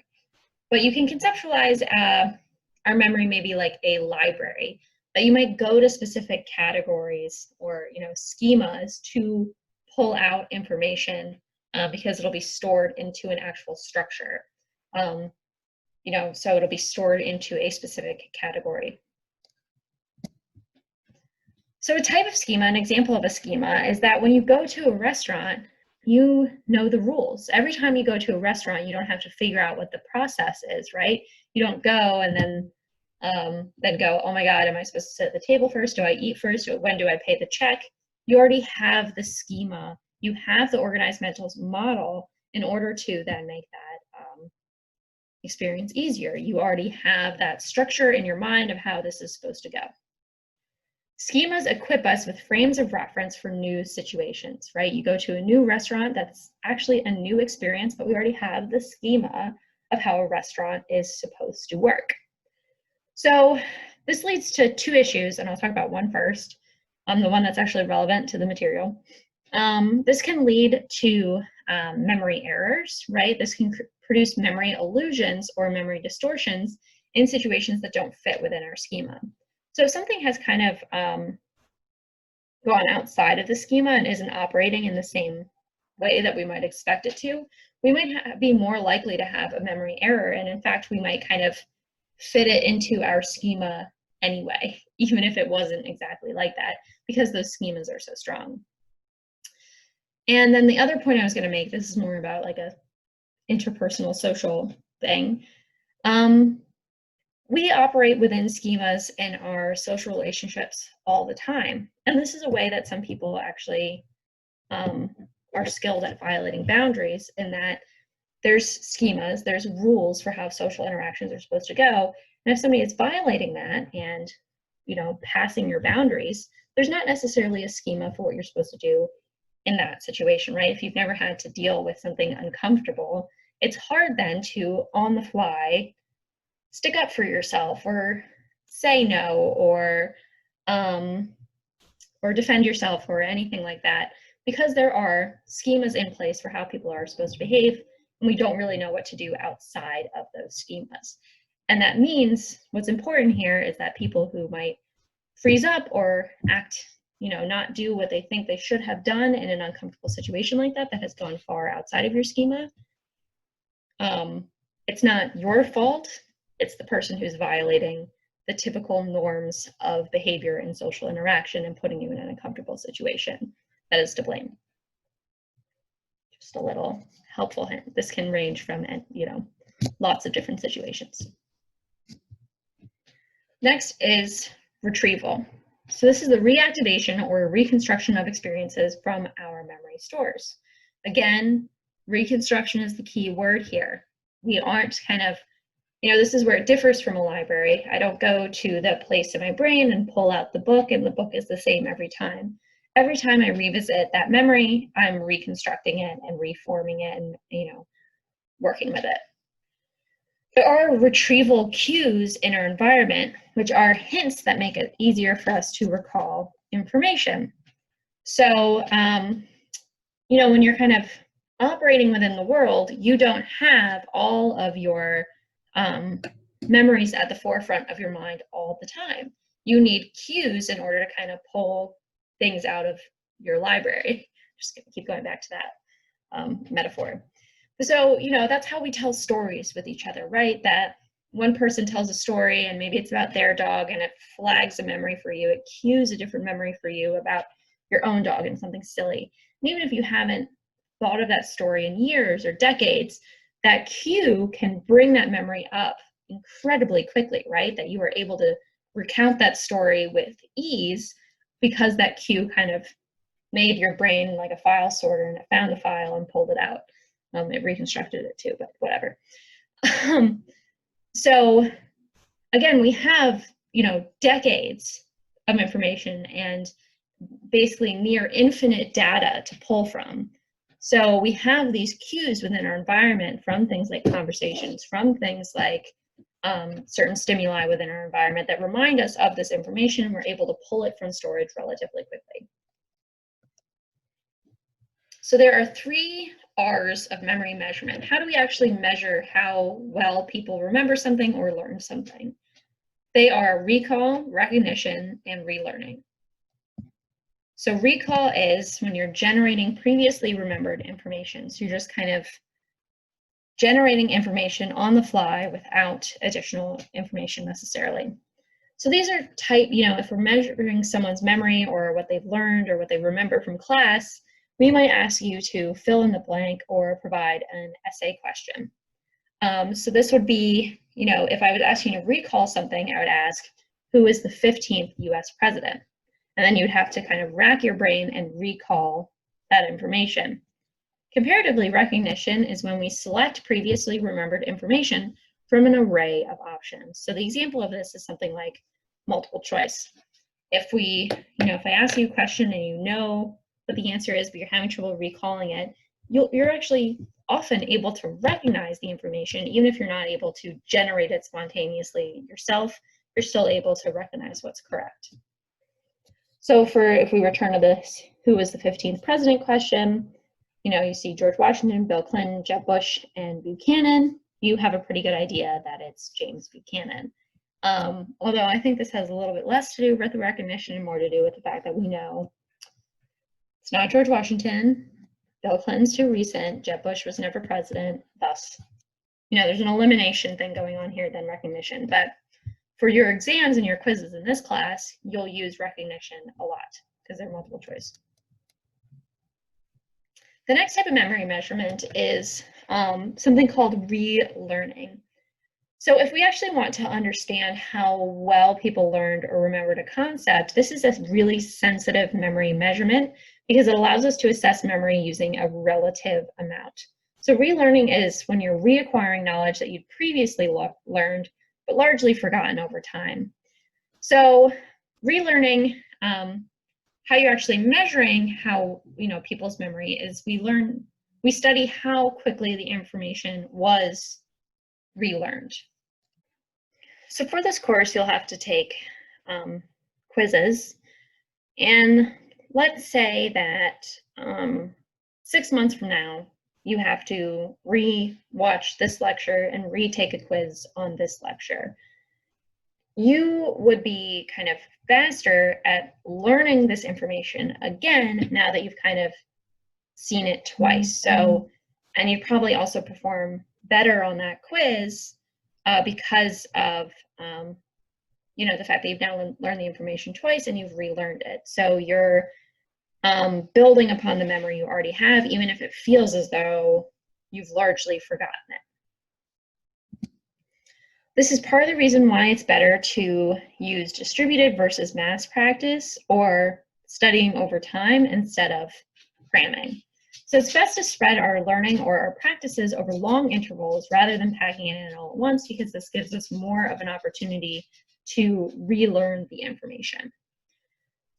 but you can conceptualize our memory maybe like a library, that you might go to specific categories or schemas to pull out information because it'll be stored into an actual structure. So it'll be stored into a specific category. So a type of schema, an example of a schema, is that when you go to a restaurant, you know the rules. Every time you go to a restaurant, you don't have to figure out what the process is, right? You don't go and then go, oh my God, am I supposed to sit at the table first? Do I eat first? When do I pay the check? You already have the schema. You have the organized mental model in order to then make that experience easier. You already have that structure in your mind of how this is supposed to go. Schemas equip us with frames of reference for new situations, right? You go to a new restaurant, that's actually a new experience, but we already have the schema of how a restaurant is supposed to work. So this leads to two issues, and I'll talk about one first, the one that's actually relevant to the material. This can lead to memory errors, right? This can produce memory illusions or memory distortions in situations that don't fit within our schema. So if something has kind of gone outside of the schema and isn't operating in the same way that we might expect it to, we might be more likely to have a memory error. And in fact, we might kind of fit it into our schema anyway, even if it wasn't exactly like that, because those schemas are so strong. And then the other point I was going to make, this is more about like a interpersonal social thing. We operate within schemas in our social relationships all the time. And this is a way that some people actually are skilled at violating boundaries, in that there's schemas, there's rules for how social interactions are supposed to go. And if somebody is violating that and, passing your boundaries, there's not necessarily a schema for what you're supposed to do in that situation, right? If you've never had to deal with something uncomfortable, it's hard then to, on the fly, stick up for yourself or say no or defend yourself or anything like that, because there are schemas in place for how people are supposed to behave, and we don't really know what to do outside of those schemas. And that means what's important here is that people who might freeze up or act, not do what they think they should have done in an uncomfortable situation like that has gone far outside of your schema, it's not your fault. It's the person who's violating the typical norms of behavior in social interaction and putting you in an uncomfortable situation that is to blame. Just a little helpful hint. This can range from, lots of different situations. Next is retrieval. So this is the reactivation or reconstruction of experiences from our memory stores. Again, reconstruction is the key word here. We aren't kind of, this is where it differs from a library. I don't go to the place in my brain and pull out the book, and the book is the same every time. Every time I revisit that memory, I'm reconstructing it and reforming it and, working with it. There are retrieval cues in our environment, which are hints that make it easier for us to recall information. So, when you're kind of operating within the world, you don't have all of your memories at the forefront of your mind all the time. You need cues in order to kind of pull things out of your library. Just gonna keep going back to that metaphor. So, that's how we tell stories with each other, right? That one person tells a story and maybe it's about their dog and it flags a memory for you. It cues a different memory for you about your own dog and something silly. And even if you haven't thought of that story in years or decades, that cue can bring that memory up incredibly quickly, right? That you were able to recount that story with ease because that cue kind of made your brain like a file sorter and it found the file and pulled it out. It reconstructed it too, but whatever. So again, we have, decades of information and basically near infinite data to pull from. So we have these cues within our environment from things like conversations, from things like certain stimuli within our environment that remind us of this information. We're able to pull it from storage relatively quickly. So there are 3 R's of memory measurement. How do we actually measure how well people remember something or learn something? They are recall, recognition, and relearning. So recall is when you're generating previously remembered information. So you're just kind of generating information on the fly without additional information necessarily. So these are if we're measuring someone's memory or what they've learned or what they remember from class, we might ask you to fill in the blank or provide an essay question. So this would be, if I was asking you to recall something, I would ask, who is the 15th US president? And then you'd have to kind of rack your brain and recall that information. Comparatively, recognition is when we select previously remembered information from an array of options. So the example of this is something like multiple choice. If I ask you a question and you know what the answer is, but you're having trouble recalling it, you're actually often able to recognize the information, even if you're not able to generate it spontaneously yourself, you're still able to recognize what's correct. So if we return to this, who was the 15th president question, you see George Washington, Bill Clinton, Jeb Bush, and Buchanan, you have a pretty good idea that it's James Buchanan. Although I think this has a little bit less to do with the recognition and more to do with the fact that we know it's not George Washington, Bill Clinton's too recent, Jeb Bush was never president, thus, there's an elimination thing going on here than recognition. But for your exams and your quizzes in this class, you'll use recognition a lot because they're multiple choice. The next type of memory measurement is something called relearning. So if we actually want to understand how well people learned or remembered a concept, this is a really sensitive memory measurement because it allows us to assess memory using a relative amount. So relearning is when you're reacquiring knowledge that you'd previously learned, but largely forgotten over time. So relearning, how you're actually measuring how people's memory is we study how quickly the information was relearned. So for this course, you'll have to take quizzes, and let's say that 6 months from now, you have to re-watch this lecture and retake a quiz on this lecture. You would be kind of faster at learning this information again now that you've kind of seen it twice. So, and you'd probably also perform better on that quiz because of the fact that you've now learned the information twice and you've relearned it. So you're building upon the memory you already have, even if it feels as though you've largely forgotten it. This is part of the reason why it's better to use distributed versus mass practice or studying over time instead of cramming. So it's best to spread our learning or our practices over long intervals rather than packing it in all at once, because this gives us more of an opportunity to relearn the information.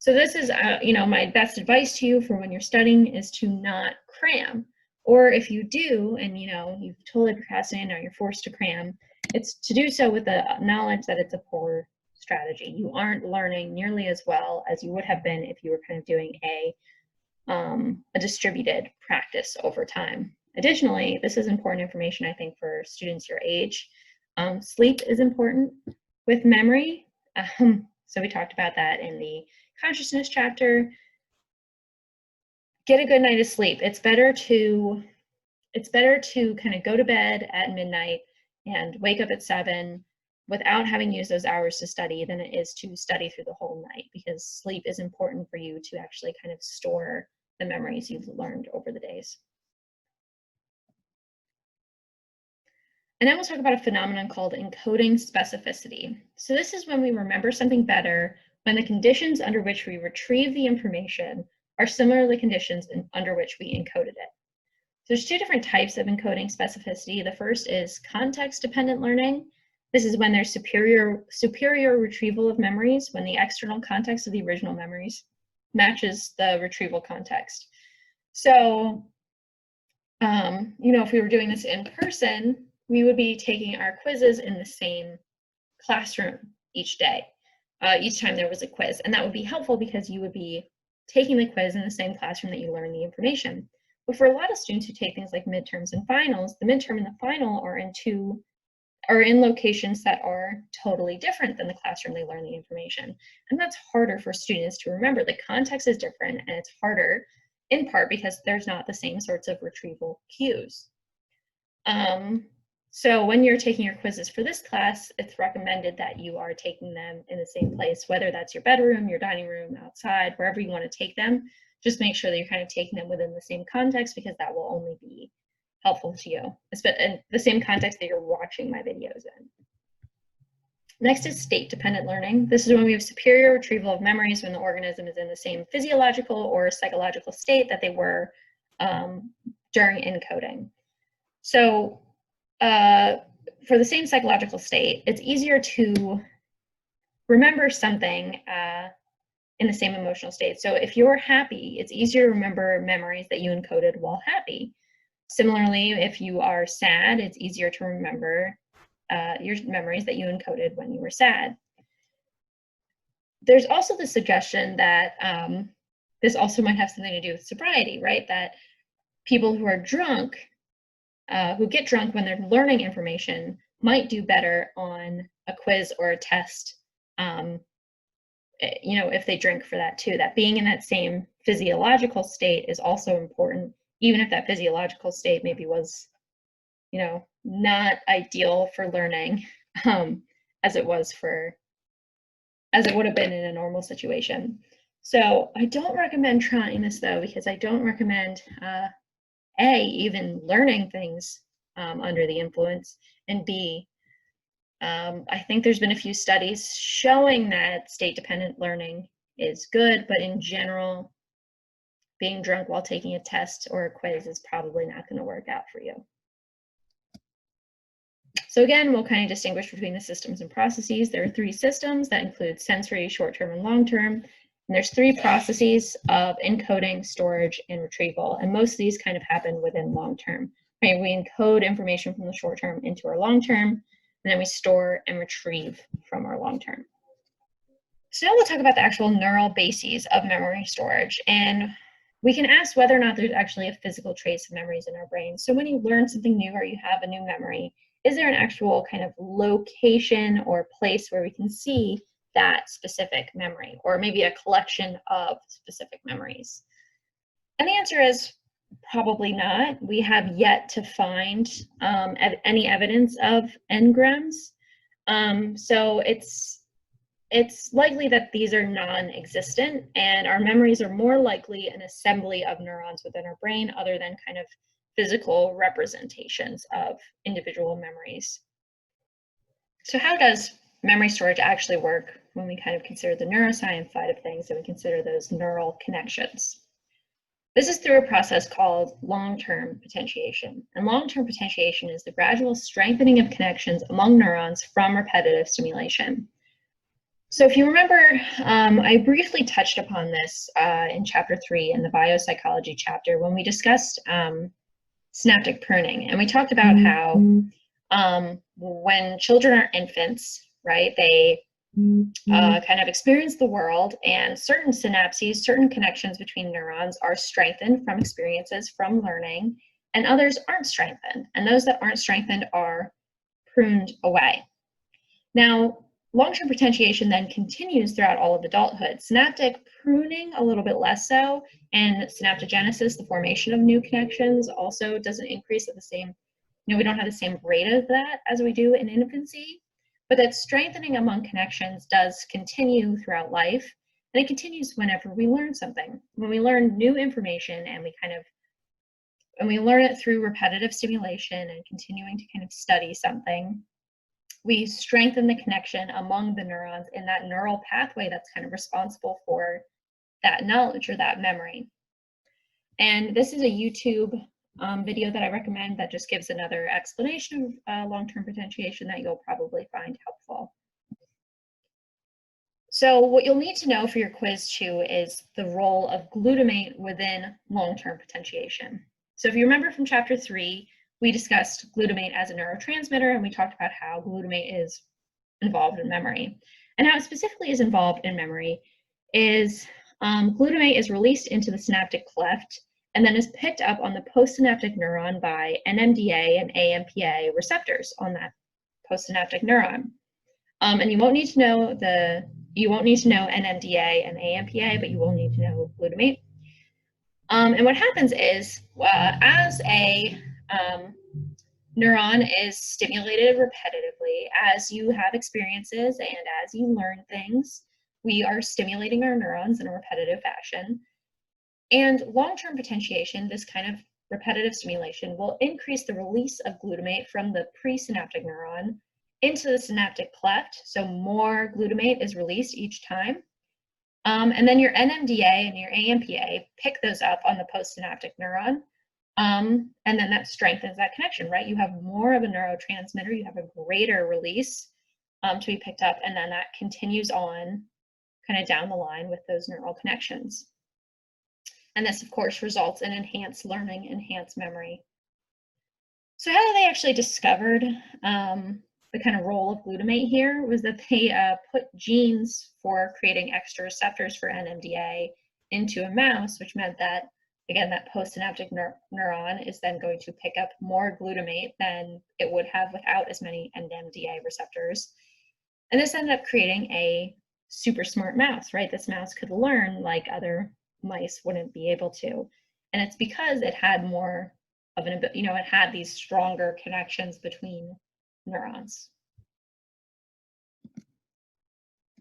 So this is, my best advice to you for when you're studying is to not cram. Or if you do, and you've totally procrastinated, now you're forced to cram, it's to do so with the knowledge that it's a poor strategy. You aren't learning nearly as well as you would have been if you were kind of doing a distributed practice over time. Additionally, this is important information, I think, for students your age. Sleep is important with memory. So we talked about that in the consciousness chapter. Get a good night of sleep. It's better to kind of go to bed at midnight and wake up at 7 without having used those hours to study than it is to study through the whole night, because sleep is important for you to actually kind of store the memories you've learned over the days. And then we'll talk about a phenomenon called encoding specificity. So this is when we remember something better when the conditions under which we retrieve the information are similar to the conditions under which we encoded it. There's two different types of encoding specificity. The first is context-dependent learning. This is when there's superior retrieval of memories, when the external context of the original memories matches the retrieval context. So, if we were doing this in person, we would be taking our quizzes in the same classroom each day, each time there was a quiz. And that would be helpful because you would be taking the quiz in the same classroom that you learn the information. But for a lot of students who take things like midterms and finals, the midterm and the final are in locations that are totally different than the classroom they learn the information. And that's harder for students to remember. The context is different, and it's harder in part because there's not the same sorts of retrieval cues. So when you're taking your quizzes for this class, it's recommended that you are taking them in the same place, whether that's your bedroom, your dining room, outside, wherever you want to take them. Just make sure that you're kind of taking them within the same context, because that will only be helpful to you, in the same context that you're watching my videos in. Next is state-dependent learning. This is when we have superior retrieval of memories when the organism is in the same physiological or psychological state that they were during encoding. So for the same psychological state, it's easier to remember something in the same emotional state. So if you're happy, it's easier to remember memories that you encoded while happy. Similarly, if you are sad, it's easier to remember your memories that you encoded when you were sad. There's also the suggestion that this also might have something to do with sobriety, right? That people who are drunk, who get drunk when they're learning information, might do better on a quiz or a test, if they drink for that too. That being in that same physiological state is also important, even if that physiological state maybe was, not ideal for learning, as it would have been in a normal situation. So I don't recommend trying this though, because I don't recommend even learning things under the influence, and B, I think there's been a few studies showing that state-dependent learning is good, but in general, being drunk while taking a test or a quiz is probably not going to work out for you. So again, we'll kind of distinguish between the systems and processes. There are 3 systems that include sensory, short-term, and long-term. And there's 3 processes of encoding, storage, and retrieval. And most of these kind of happen within long-term. Right? We encode information from the short-term into our long-term, and then we store and retrieve from our long-term. So now we'll talk about the actual neural bases of memory storage. And we can ask whether or not there's actually a physical trace of memories in our brain. So when you learn something new or you have a new memory, is there an actual kind of location or place where we can see that specific memory, or maybe a collection of specific memories? And the answer is probably not. We have yet to find any evidence of engrams. So it's likely that these are non-existent, and our memories are more likely an assembly of neurons within our brain other than kind of physical representations of individual memories. So how does memory storage actually work when we kind of consider the neuroscience side of things and we consider those neural connections? This is through a process called long-term potentiation. And long-term potentiation is the gradual strengthening of connections among neurons from repetitive stimulation. So if you remember, I briefly touched upon this in chapter 3 in the biopsychology chapter when we discussed synaptic pruning. And we talked about how When children are infants, right, they kind of experience the world, and certain synapses, certain connections between neurons are strengthened from experiences from learning, and others aren't strengthened. And those that aren't strengthened are pruned away. Now, long-term potentiation then continues throughout all of adulthood. Synaptic pruning, a little bit less so, and synaptogenesis, the formation of new connections, also doesn't increase at the same, we don't have the same rate of that as we do in infancy, but that strengthening among connections does continue throughout life, and it continues whenever we learn something. When we learn new information and we learn it through repetitive stimulation and continuing to kind of study something, we strengthen the connection among the neurons in that neural pathway that's kind of responsible for that knowledge or that memory. And this is a YouTube video that I recommend that just gives another explanation of long-term potentiation that you'll probably find helpful. So what you'll need to know for your quiz 2 is the role of glutamate within long-term potentiation. So if you remember from chapter 3, we discussed glutamate as a neurotransmitter, and we talked about how glutamate is involved in memory. And how it specifically is involved in memory is glutamate is released into the synaptic cleft and then is picked up on the postsynaptic neuron by NMDA and AMPA receptors on that postsynaptic neuron. And you won't need to know NMDA and AMPA, but you will need to know glutamate. And what happens is, as a neuron is stimulated repetitively, as you have experiences and as you learn things, we are stimulating our neurons in a repetitive fashion. And long-term potentiation, this kind of repetitive stimulation, will increase the release of glutamate from the presynaptic neuron into the synaptic cleft, so more glutamate is released each time. And then your NMDA and your AMPA pick those up on the postsynaptic neuron, and then that strengthens that connection, right? You have more of a neurotransmitter, you have a greater release to be picked up, and then that continues on kind of down the line with those neural connections. And this, of course, results in enhanced learning, enhanced memory. So how they actually discovered the kind of role of glutamate here was that they put genes for creating extra receptors for NMDA into a mouse, which meant that, again, that postsynaptic neuron is then going to pick up more glutamate than it would have without as many NMDA receptors. And this ended up creating a super smart mouse, right? This mouse could learn like other mice wouldn't be able to. And it's because it had more of an, it had these stronger connections between neurons.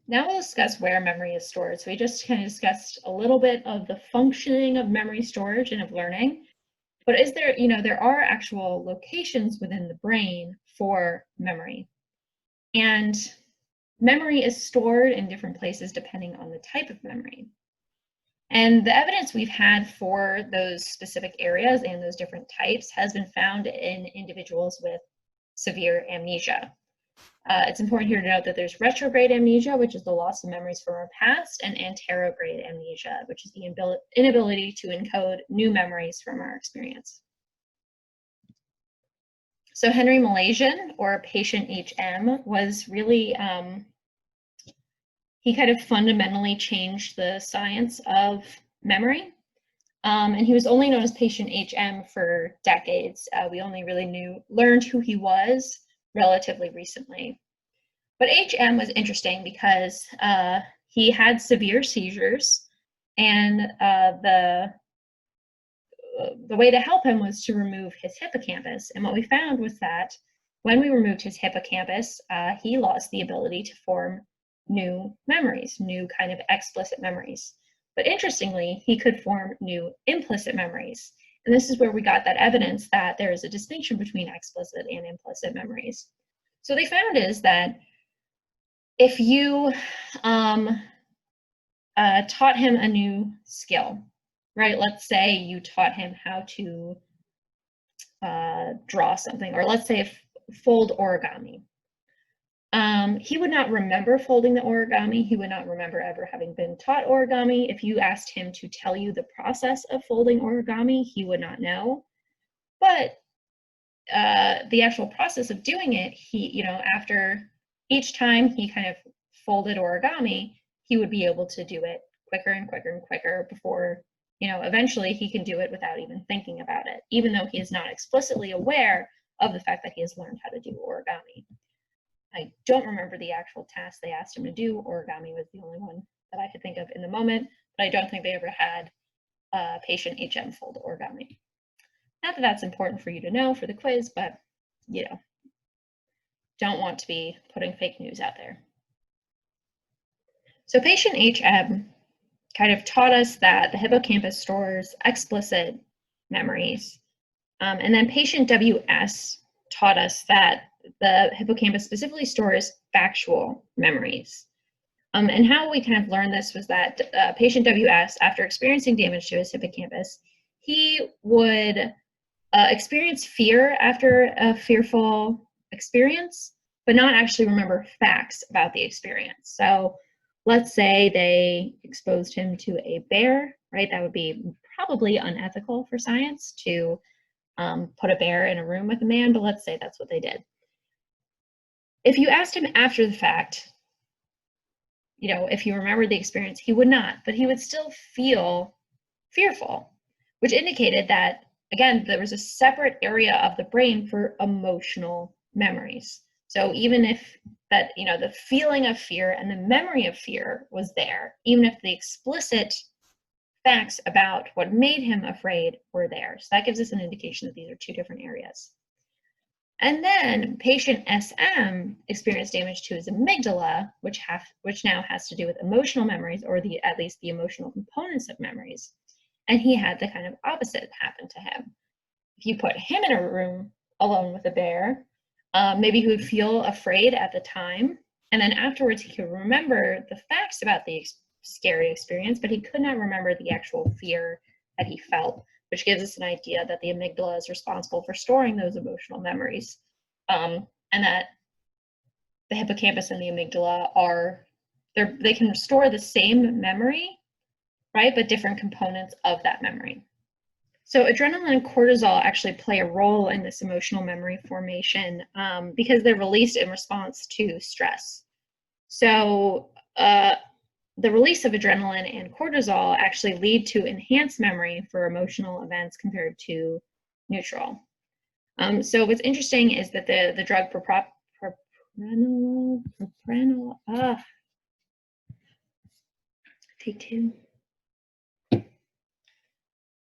Now we'll discuss where memory is stored. So we just kind of discussed a little bit of the functioning of memory storage and of learning, but is there, there are actual locations within the brain for memory. And memory is stored in different places depending on the type of memory. And the evidence we've had for those specific areas and those different types has been found in individuals with severe amnesia. It's important here to note that there's retrograde amnesia, which is the loss of memories from our past, and anterograde amnesia, which is the inability to encode new memories from our experience. So Henry Malaysian, or patient HM, was really, he kind of fundamentally changed the science of memory. And he was only known as patient HM for decades. We only really learned who he was relatively recently. But HM was interesting because he had severe seizures, and the way to help him was to remove his hippocampus. And what we found was that when we removed his hippocampus, he lost the ability to form new memories, new kind of explicit memories. But interestingly, he could form new implicit memories. And this is where we got that evidence that there is a distinction between explicit and implicit memories. So what they found is that if you taught him a new skill, right? Let's say you taught him how to draw something, or let's say fold origami. He would not remember folding the origami. He would not remember ever having been taught origami. If you asked him to tell you the process of folding origami, he would not know. But the actual process of doing it, he, after each time he kind of folded origami, he would be able to do it quicker and quicker and quicker before, eventually he can do it without even thinking about it, even though he is not explicitly aware of the fact that he has learned how to do origami. I don't remember the actual task they asked him to do. Origami was the only one that I could think of in the moment, but I don't think they ever had patient HM fold origami. Not that that's important for you to know for the quiz, but don't want to be putting fake news out there. So patient HM kind of taught us that the hippocampus stores explicit memories. And then patient WS taught us that the hippocampus specifically stores factual memories. And how we kind of learned this was that patient WS, after experiencing damage to his hippocampus, he would experience fear after a fearful experience, but not actually remember facts about the experience. So let's say they exposed him to a bear, right? That would be probably unethical for science to put a bear in a room with a man, but let's say that's what they did. If you asked him after the fact, if he remembered the experience, he would not, but he would still feel fearful, which indicated that, again, there was a separate area of the brain for emotional memories. So even if that, the feeling of fear and the memory of fear was there, even if the explicit facts about what made him afraid were there. So that gives us an indication that these are two different areas. And then patient SM experienced damage to his amygdala, which now has to do with emotional memories, or at least the emotional components of memories. And he had the kind of opposite happen to him. If you put him in a room alone with a bear, maybe he would feel afraid at the time, and then afterwards he could remember the facts about the scary experience, but he could not remember the actual fear that he felt, which gives us an idea that the amygdala is responsible for storing those emotional memories, and that the hippocampus and the amygdala they can store the same memory, right, but different components of that memory. So adrenaline and cortisol actually play a role in this emotional memory formation because they're released in response to stress. So the release of adrenaline and cortisol actually lead to enhanced memory for emotional events compared to neutral. So what's interesting is that the drug propranolol, take two.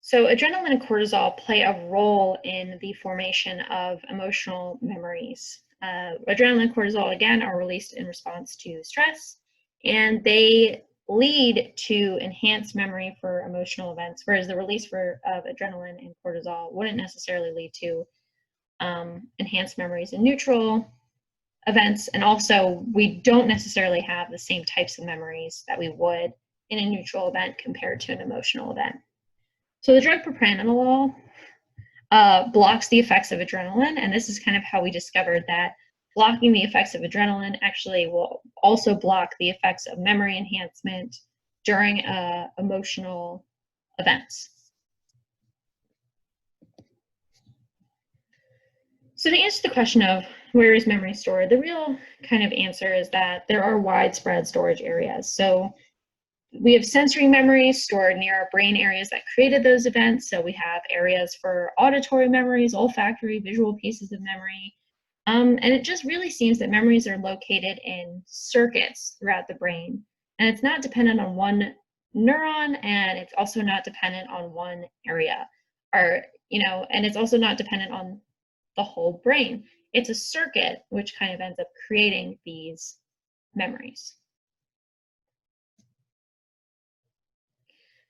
So adrenaline and cortisol play a role in the formation of emotional memories. Adrenaline and cortisol, again, are released in response to stress, and they lead to enhanced memory for emotional events, whereas the release of adrenaline and cortisol wouldn't necessarily lead to enhanced memories in neutral events. And also, we don't necessarily have the same types of memories that we would in a neutral event compared to an emotional event. So the drug propranolol blocks the effects of adrenaline, and this is kind of how we discovered that blocking the effects of adrenaline actually will also block the effects of memory enhancement during emotional events. So to answer the question of where is memory stored, the real kind of answer is that there are widespread storage areas. So we have sensory memories stored near our brain areas that created those events. So we have areas for auditory memories, olfactory, visual pieces of memory. And it just really seems that memories are located in circuits throughout the brain. And it's not dependent on one neuron, and it's also not dependent on one area. And it's also not dependent on the whole brain. It's a circuit which kind of ends up creating these memories.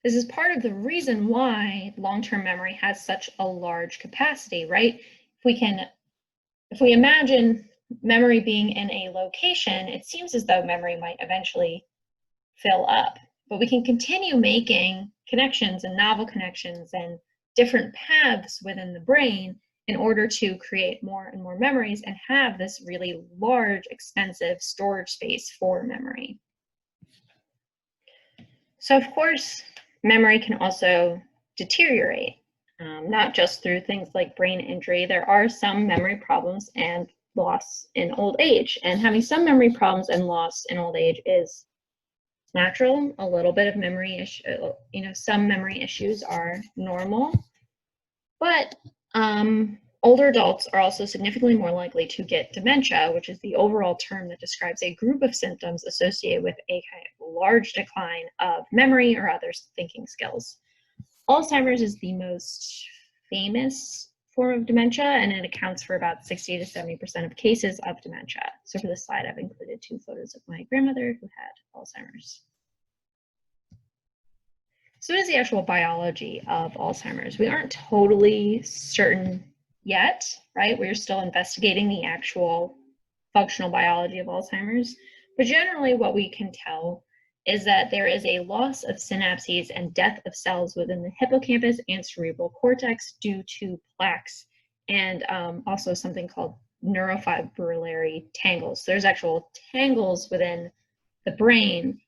This is part of the reason why long-term memory has such a large capacity, right? If we imagine memory being in a location, it seems as though memory might eventually fill up, but we can continue making connections and novel connections and different paths within the brain in order to create more and more memories and have this really large, expensive storage space for memory. So of course, memory can also deteriorate. not just through things like brain injury. There are some memory problems and loss in old age, and having some memory problems and loss in old age is natural. A little bit of memory issue, some memory issues are normal, but older adults are also significantly more likely to get dementia, which is the overall term that describes a group of symptoms associated with a kind of large decline of memory or other thinking skills. Alzheimer's is the most famous form of dementia, and it accounts for about 60 to 70% of cases of dementia. So for this slide, I've included 2 photos of my grandmother who had Alzheimer's. So what is the actual biology of Alzheimer's? We aren't totally certain yet, right? We're still investigating the actual functional biology of Alzheimer's, but generally what we can tell is that there is a loss of synapses and death of cells within the hippocampus and cerebral cortex due to plaques and also something called neurofibrillary tangles. So there's actual tangles within the brain.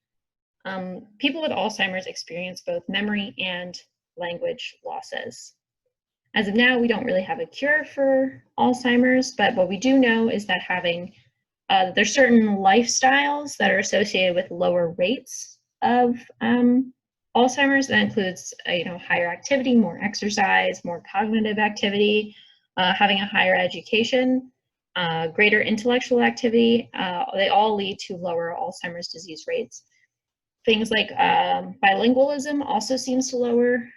People with Alzheimer's experience both memory and language losses. As of now, we don't really have a cure for Alzheimer's, but what we do know is that there's certain lifestyles that are associated with lower rates of Alzheimer's. That includes, higher activity, more exercise, more cognitive activity, having a higher education, greater intellectual activity. They all lead to lower Alzheimer's disease rates. Things like bilingualism also seems to lower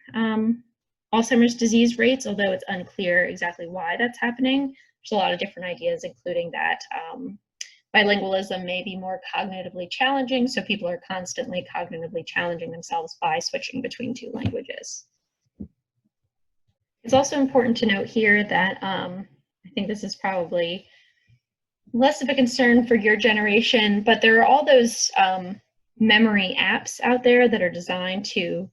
Alzheimer's disease rates, although it's unclear exactly why that's happening. There's a lot of different ideas, including that bilingualism may be more cognitively challenging, so people are constantly cognitively challenging themselves by switching between 2 languages. It's also important to note here that I think this is probably less of a concern for your generation, but there are all those memory apps out there that are designed to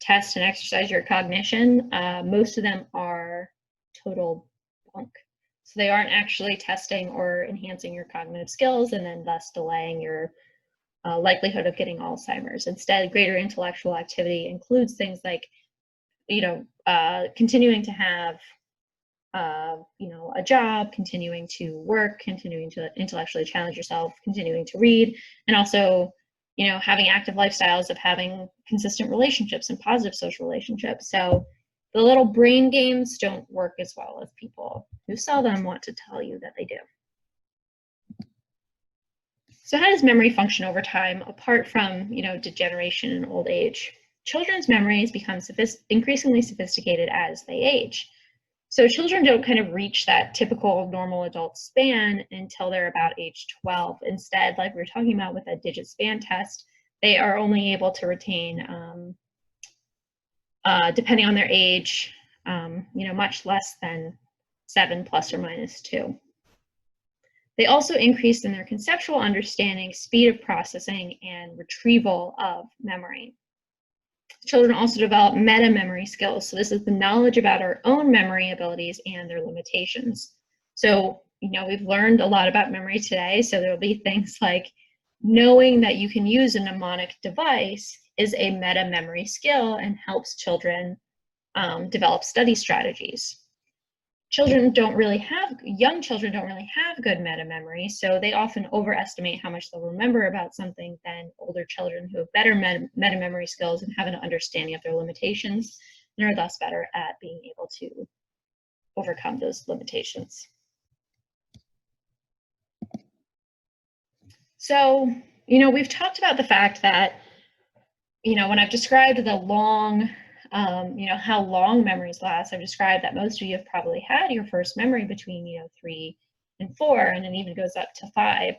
test and exercise your cognition. Most of them are total bunk. So they aren't actually testing or enhancing your cognitive skills and then thus delaying your likelihood of getting Alzheimer's. Instead, greater intellectual activity includes things like, continuing to have a job, continuing to work, continuing to intellectually challenge yourself, continuing to read, and also having active lifestyles of having consistent relationships and positive social relationships. So the little brain games don't work as well as people who sell them want to tell you that they do. So how does memory function over time apart from, degeneration and old age? Children's memories become increasingly sophisticated as they age. So children don't kind of reach that typical normal adult span until they're about age 12. Instead, like we were talking about with that digit span test, they are only able to retain, depending on their age, much less than 7 plus or minus 2. They also increase in their conceptual understanding, speed of processing, and retrieval of memory. Children also develop meta-memory skills. So this is the knowledge about our own memory abilities and their limitations. So, we've learned a lot about memory today. So there will be things like knowing that you can use a mnemonic device is a meta-memory skill and helps children develop study strategies. Young children don't really have good meta-memory, so they often overestimate how much they'll remember about something than older children who have better meta-memory skills and have an understanding of their limitations and are thus better at being able to overcome those limitations. So, we've talked about the fact that, when I've described the long how long memories last, I've described that most of you have probably had your first memory between, 3 and 4, and it even goes up to 5.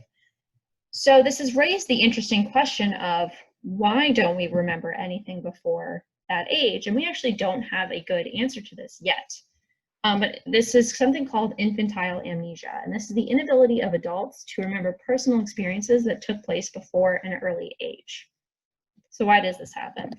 So this has raised the interesting question of why don't we remember anything before that age? And we actually don't have a good answer to this yet. But this is something called infantile amnesia, and this is the inability of adults to remember personal experiences that took place before an early age. So why does this happen?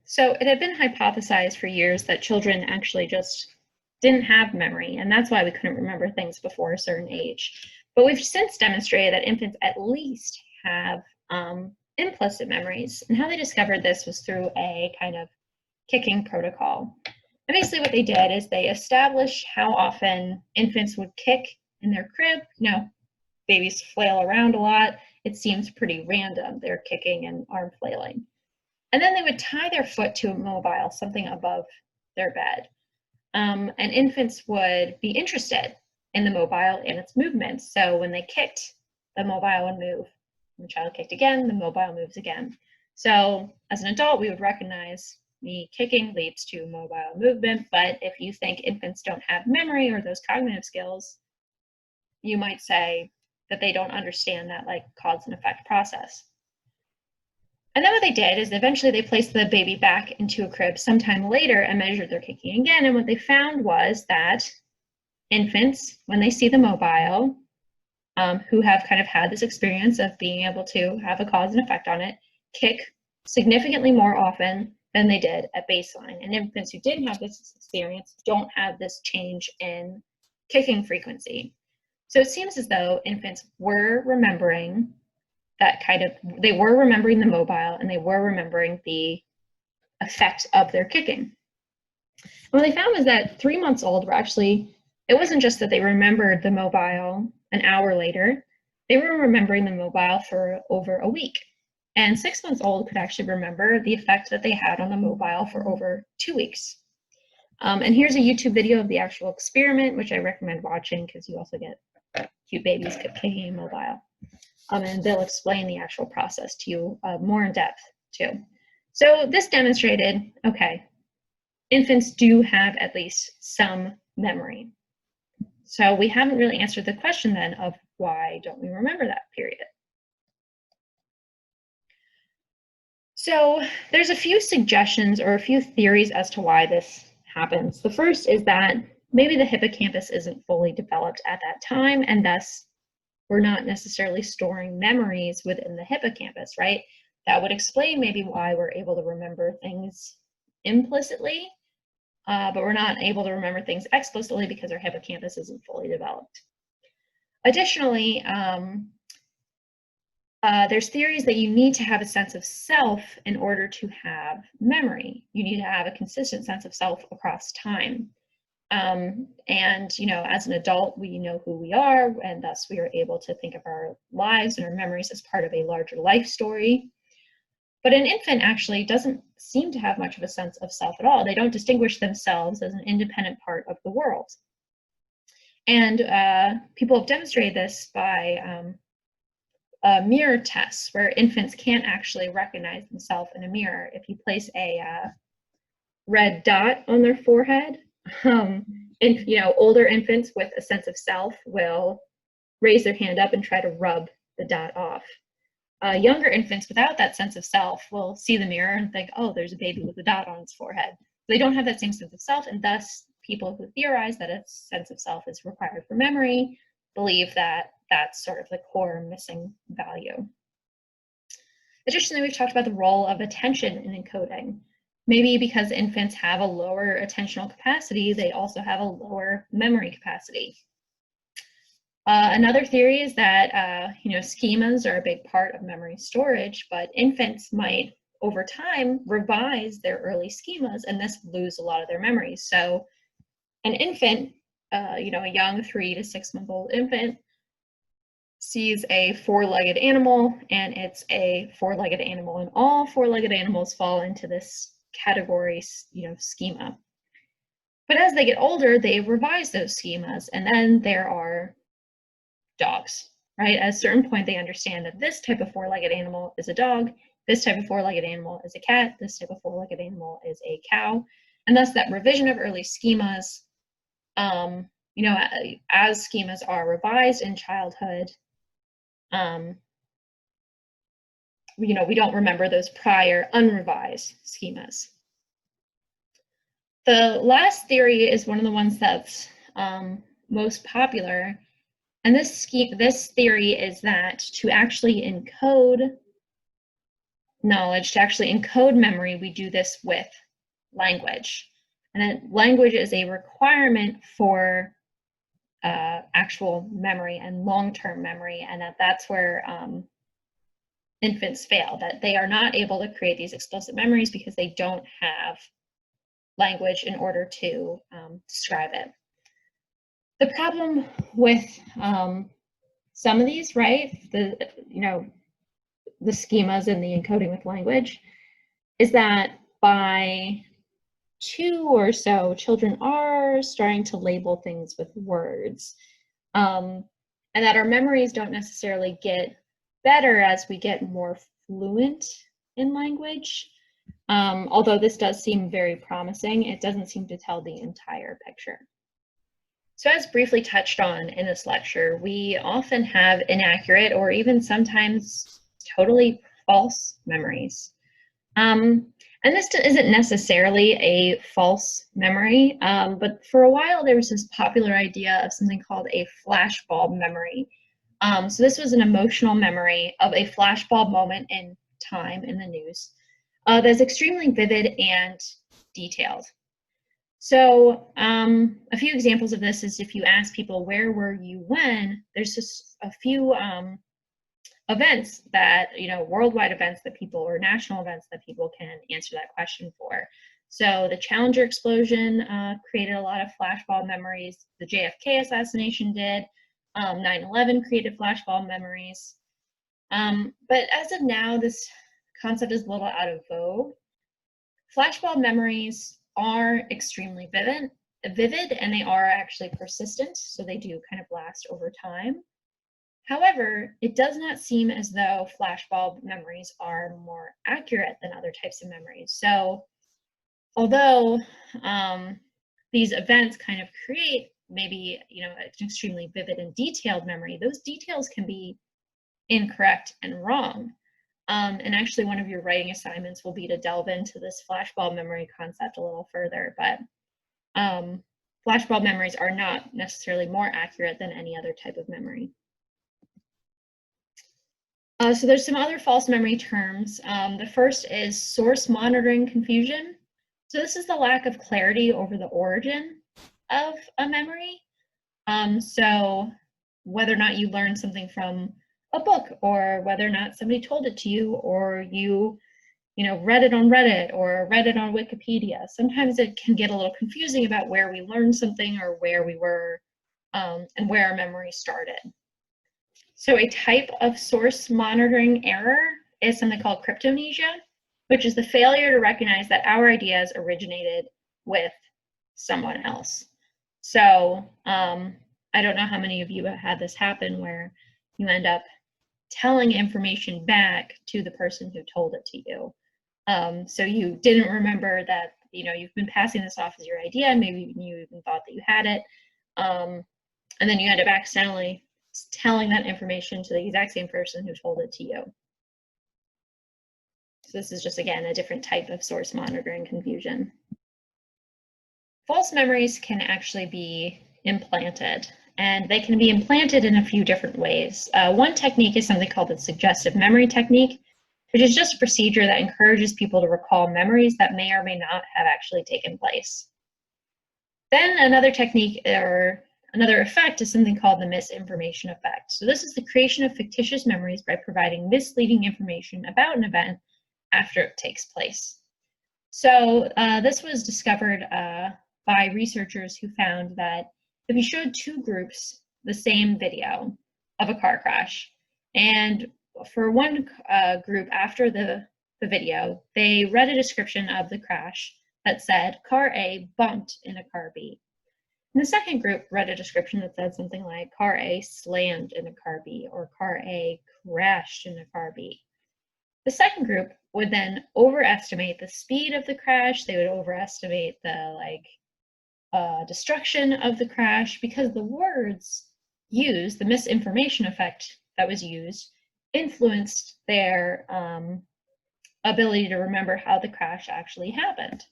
So it had been hypothesized for years that children actually just didn't have memory, and that's why we couldn't remember things before a certain age. But we've since demonstrated that infants at least have implicit memories, and how they discovered this was through a kind of kicking protocol. And basically what they did is they established how often infants would kick in their crib. You know, babies flail around a lot. It seems pretty random, their kicking and arm flailing. And then they would tie their foot to a mobile, something above their bed. And infants would be interested in the mobile and its movements. So when they kicked, the mobile would move. When the child kicked again, the mobile moves again. So as an adult, we would recognize the kicking leads to mobile movement, but if you think infants don't have memory or those cognitive skills, you might say that they don't understand that like cause and effect process. And then what they did is eventually they placed the baby back into a crib sometime later and measured their kicking again. And what they found was that infants, when they see the mobile, who have kind of had this experience of being able to have a cause and effect on it, kick significantly more often than they did at baseline. And infants who didn't have this experience don't have this change in kicking frequency. So it seems as though infants were remembering that they were remembering the mobile and they were remembering the effect of their kicking. And what they found was that 3 months old were actually, it wasn't just that they remembered the mobile an hour later, they were remembering the mobile for over a week. And 6 months old could actually remember the effect that they had on the mobile for over 2 weeks. And here's a YouTube video of the actual experiment, which I recommend watching because you also get cute babies kicking a mobile. And they'll explain the actual process to you more in depth too. So this demonstrated, okay, infants do have at least some memory. So we haven't really answered the question then of why don't we remember that period? So there's a few suggestions or a few theories as to why this happens. The first is that maybe the hippocampus isn't fully developed at that time, and thus we're not necessarily storing memories within the hippocampus, right? That would explain maybe why we're able to remember things implicitly, but we're not able to remember things explicitly because our hippocampus isn't fully developed. Additionally, there's theories that you need to have a sense of self in order to have memory. You need to have a consistent sense of self across time. And, you know, as an adult, we know who we are, and thus we are able to think of our lives and our memories as part of a larger life story. But an infant actually doesn't seem to have much of a sense of self at all. They don't distinguish themselves as an independent part of the world. And people have demonstrated this by mirror tests where infants can't actually recognize themselves in a mirror. If you place a red dot on their forehead, and you know, older infants with a sense of self will raise their hand up and try to rub the dot off. Younger infants without that sense of self will see the mirror and think, oh, there's a baby with a dot on its forehead. They don't have that same sense of self, and thus people who theorize that a sense of self is required for memory believe that that's sort of the core missing value. Additionally, we've talked about the role of attention in encoding. Maybe because infants have a lower attentional capacity, they also have a lower memory capacity. Another theory is that you know, schemas are a big part of memory storage, but infants might, over time, revise their early schemas and thus lose a lot of their memories. So an infant, you know, a young 3 to 6 month old infant sees a four-legged animal, and it's a four-legged animal, and all four-legged animals fall into this category, you know, schema. But as they get older, they revise those schemas, and then there are dogs, right? At a certain point, they understand that this type of four-legged animal is a dog, this type of four-legged animal is a cat, this type of four-legged animal is a cow, and thus that revision of early schemas, you know, as schemas are revised in childhood, you know, we don't remember those prior unrevised schemas. The last theory is one of the ones that's most popular, and this theory is that to actually encode knowledge, to actually encode memory, we do this with language. And that language is a requirement for actual memory and long-term memory, and that's where infants fail, that they are not able to create these explicit memories because they don't have language in order to describe it. The problem with some of these, right, the schemas and the encoding with language, is that by 2 or so, children are starting to label things with words, and that our memories don't necessarily get better as we get more fluent in language. Although this does seem very promising, it doesn't seem to tell the entire picture. So as briefly touched on in this lecture, we often have inaccurate or even sometimes totally false memories. And this isn't necessarily a false memory, but for a while there was this popular idea of something called a flashbulb memory. So this was an emotional memory of a flashbulb moment in time in the news that's extremely vivid and detailed. So a few examples of this is if you ask people, where were you when? There's just a few events that, worldwide events that people, or national events that people can answer that question for. So the Challenger explosion created a lot of flashbulb memories. The JFK assassination did. 9/11 created flashbulb memories. But as of now, this concept is a little out of vogue. Flashbulb memories are extremely vivid, and they are actually persistent, so they do kind of last over time. However, it does not seem as though flashbulb memories are more accurate than other types of memories. So although these events kind of create maybe an extremely vivid and detailed memory, those details can be incorrect and wrong. And actually one of your writing assignments will be to delve into this flashbulb memory concept a little further, but flashbulb memories are not necessarily more accurate than any other type of memory. So there's some other false memory terms. The first is source monitoring confusion. So this is the lack of clarity over the origin of a memory. So whether or not you learned something from a book, or whether or not somebody told it to you, or you read it on Reddit or read it on Wikipedia. Sometimes it can get a little confusing about where we learned something or where we were and where our memory started. So a type of source monitoring error is something called cryptomnesia, which is the failure to recognize that our ideas originated with someone else. So I don't know how many of you have had this happen where you end up telling information back to the person who told it to you. So you didn't remember that, you've been passing this off as your idea, maybe you even thought that you had it, and then you end up accidentally telling that information to the exact same person who told it to you. So this is just, again, a different type of source monitoring confusion. False memories can actually be implanted, and they can be implanted in a few different ways. One technique is something called the suggestive memory technique, which is just a procedure that encourages people to recall memories that may or may not have actually taken place. Then another technique or another effect is something called the misinformation effect. So this is the creation of fictitious memories by providing misleading information about an event after it takes place. So this was discovered by researchers who found that if you showed two groups the same video of a car crash, and for one group after the video, they read a description of the crash that said, car A bumped in a car B. And the second group read a description that said something like, car A slammed in a car B, or car A crashed in a car B. The second group would then overestimate the speed of the crash. They would overestimate the destruction of the crash, because the words used, the misinformation effect that was used, influenced their ability to remember how the crash actually happened.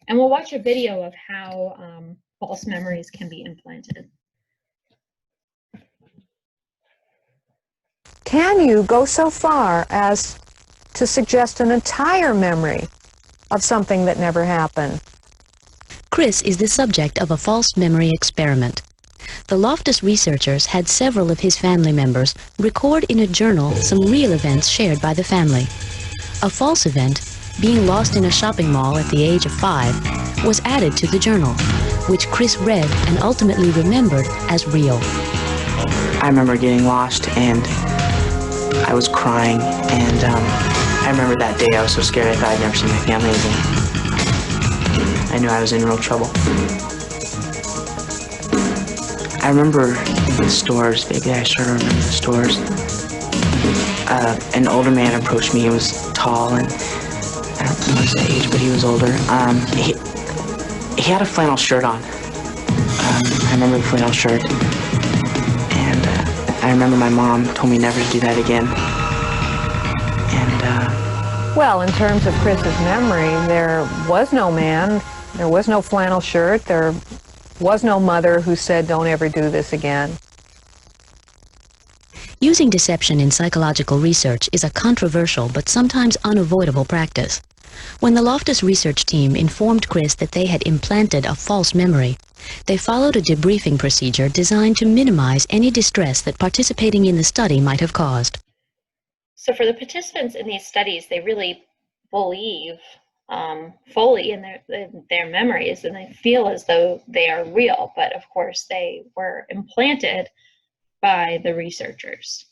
And we'll watch a video of how false memories can be implanted. Can you go so far as to suggest an entire memory of something that never happened? Chris is the subject of a false memory experiment. The Loftus researchers had several of his family members record in a journal some real events shared by the family. A false event being lost in a shopping mall at the age of 5, was added to the journal, which Chris read and ultimately remembered as real. I remember getting lost and I was crying, and I remember that day I was so scared I thought I'd never see my family again. I knew I was in real trouble. I remember the stores, baby, I sure remember the stores. An older man approached me. He was tall, and I don't know his age, but he was older. He had a flannel shirt on. I remember the flannel shirt. And I remember my mom told me never to do that again. And Well, in terms of Chris's memory, there was no man, there was no flannel shirt, there was no mother who said, don't ever do this again. Using deception in psychological research is a controversial but sometimes unavoidable practice. When the Loftus research team informed Chris that they had implanted a false memory, they followed a debriefing procedure designed to minimize any distress that participating in the study might have caused. So for the participants in these studies, they really believe fully in their memories, and they feel as though they are real, but of course they were implanted by the researchers.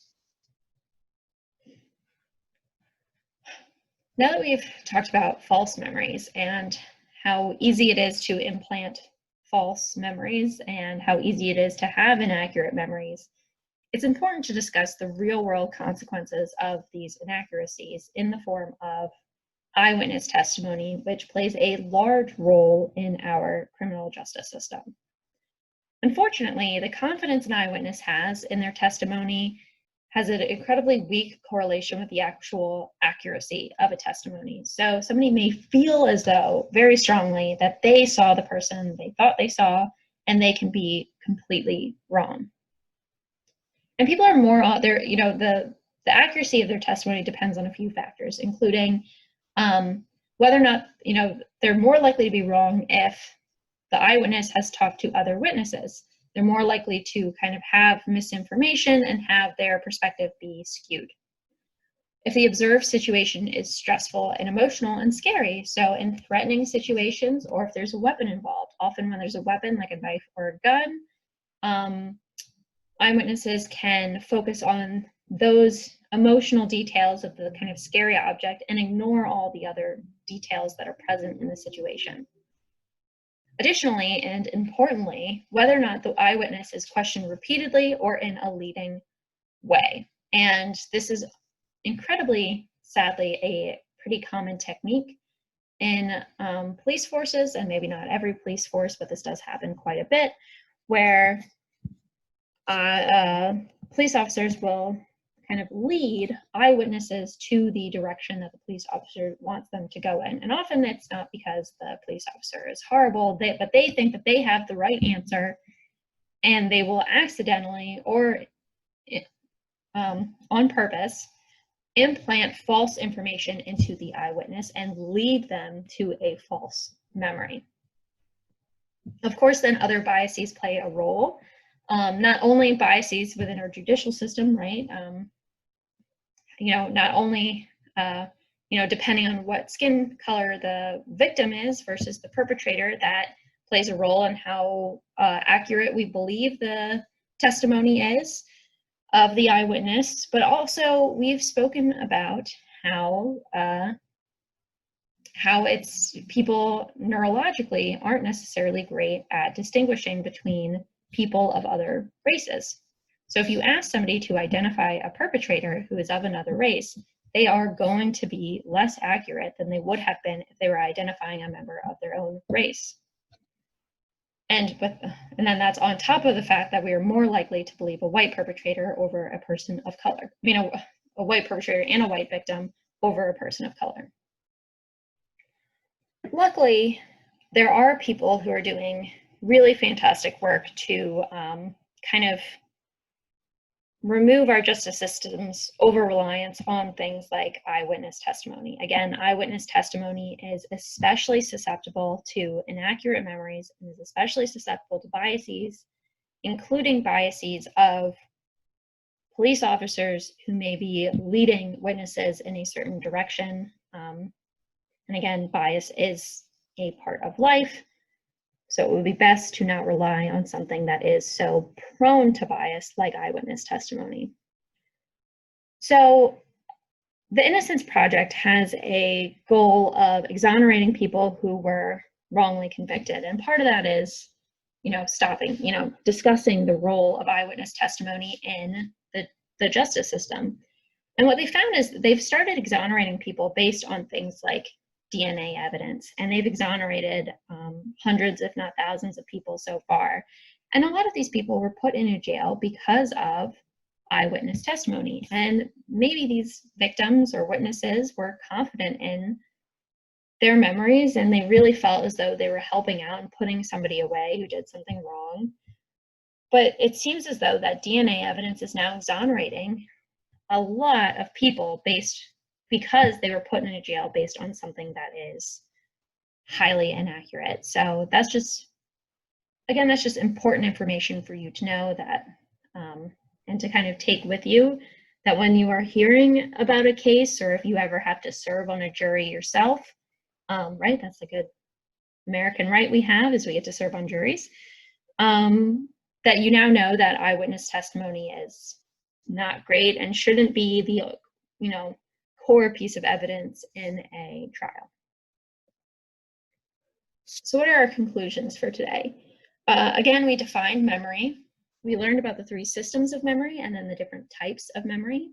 Now that we've talked about false memories and how easy it is to implant false memories and how easy it is to have inaccurate memories, it's important to discuss the real-world consequences of these inaccuracies in the form of eyewitness testimony, which plays a large role in our criminal justice system. Unfortunately, the confidence an eyewitness has in their testimony has an incredibly weak correlation with the actual accuracy of a testimony. So somebody may feel as though very strongly that they saw the person they thought they saw, and they can be completely wrong. And people are more out there, the accuracy of their testimony depends on a few factors, including whether or not, they're more likely to be wrong if the eyewitness has talked to other witnesses. They're more likely to kind of have misinformation and have their perspective be skewed. If the observed situation is stressful and emotional and scary, so in threatening situations, or if there's a weapon involved, often when there's a weapon like a knife or a gun, eyewitnesses can focus on those emotional details of the kind of scary object and ignore all the other details that are present in the situation. Additionally, and importantly, whether or not the eyewitness is questioned repeatedly or in a leading way. And this is incredibly, sadly, a pretty common technique in police forces, and maybe not every police force, but this does happen quite a bit, where police officers will kind of lead eyewitnesses to the direction that the police officer wants them to go in. And often it's not because the police officer is horrible, but they think that they have the right answer, and they will accidentally or on purpose implant false information into the eyewitness and lead them to a false memory. Of course, then other biases play a role. Not only biases within our judicial system, right? Not only, depending on what skin color the victim is versus the perpetrator, that plays a role in how accurate we believe the testimony is of the eyewitness, but also we've spoken about how it's people neurologically aren't necessarily great at distinguishing between people of other races. So if you ask somebody to identify a perpetrator who is of another race, they are going to be less accurate than they would have been if they were identifying a member of their own race. And then that's on top of the fact that we are more likely to believe a white perpetrator over a person of color. A white perpetrator and a white victim over a person of color. Luckily, there are people who are doing really fantastic work to kind of remove our justice system's over-reliance on things like eyewitness testimony. Again, eyewitness testimony is especially susceptible to inaccurate memories and is especially susceptible to biases, including biases of police officers who may be leading witnesses in a certain direction. And again, bias is a part of life, so it would be best to not rely on something that is so prone to bias like eyewitness testimony. So the Innocence Project has a goal of exonerating people who were wrongly convicted. And part of that is, discussing the role of eyewitness testimony in the justice system. And what they found is that they've started exonerating people based on things like DNA evidence, and they've exonerated hundreds, if not thousands, of people so far. And a lot of these people were put into jail because of eyewitness testimony. And maybe these victims or witnesses were confident in their memories, and they really felt as though they were helping out and putting somebody away who did something wrong. But it seems as though that DNA evidence is now exonerating a lot of people because they were put in a jail based on something that is highly inaccurate. So that's just important information for you to know, that and to kind of take with you, that when you are hearing about a case, or if you ever have to serve on a jury yourself, right, that's a good American right we have, is we get to serve on juries, that you now know that eyewitness testimony is not great and shouldn't be the core piece of evidence in a trial. So what are our conclusions for today? Again, we defined memory. We learned about the 3 systems of memory and then the different types of memory.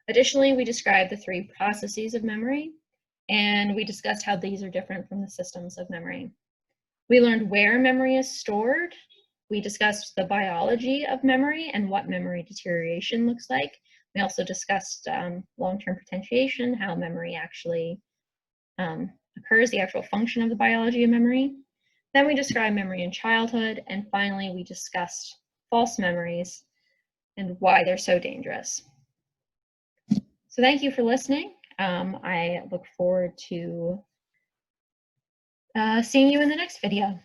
Additionally, we described the 3 processes of memory, and we discussed how these are different from the systems of memory. We learned where memory is stored. We discussed the biology of memory and what memory deterioration looks like. We also discussed long-term potentiation, how memory actually occurs, the actual function of the biology of memory. Then we described memory in childhood, and finally we discussed false memories and why they're so dangerous. So thank you for listening. I look forward to seeing you in the next video.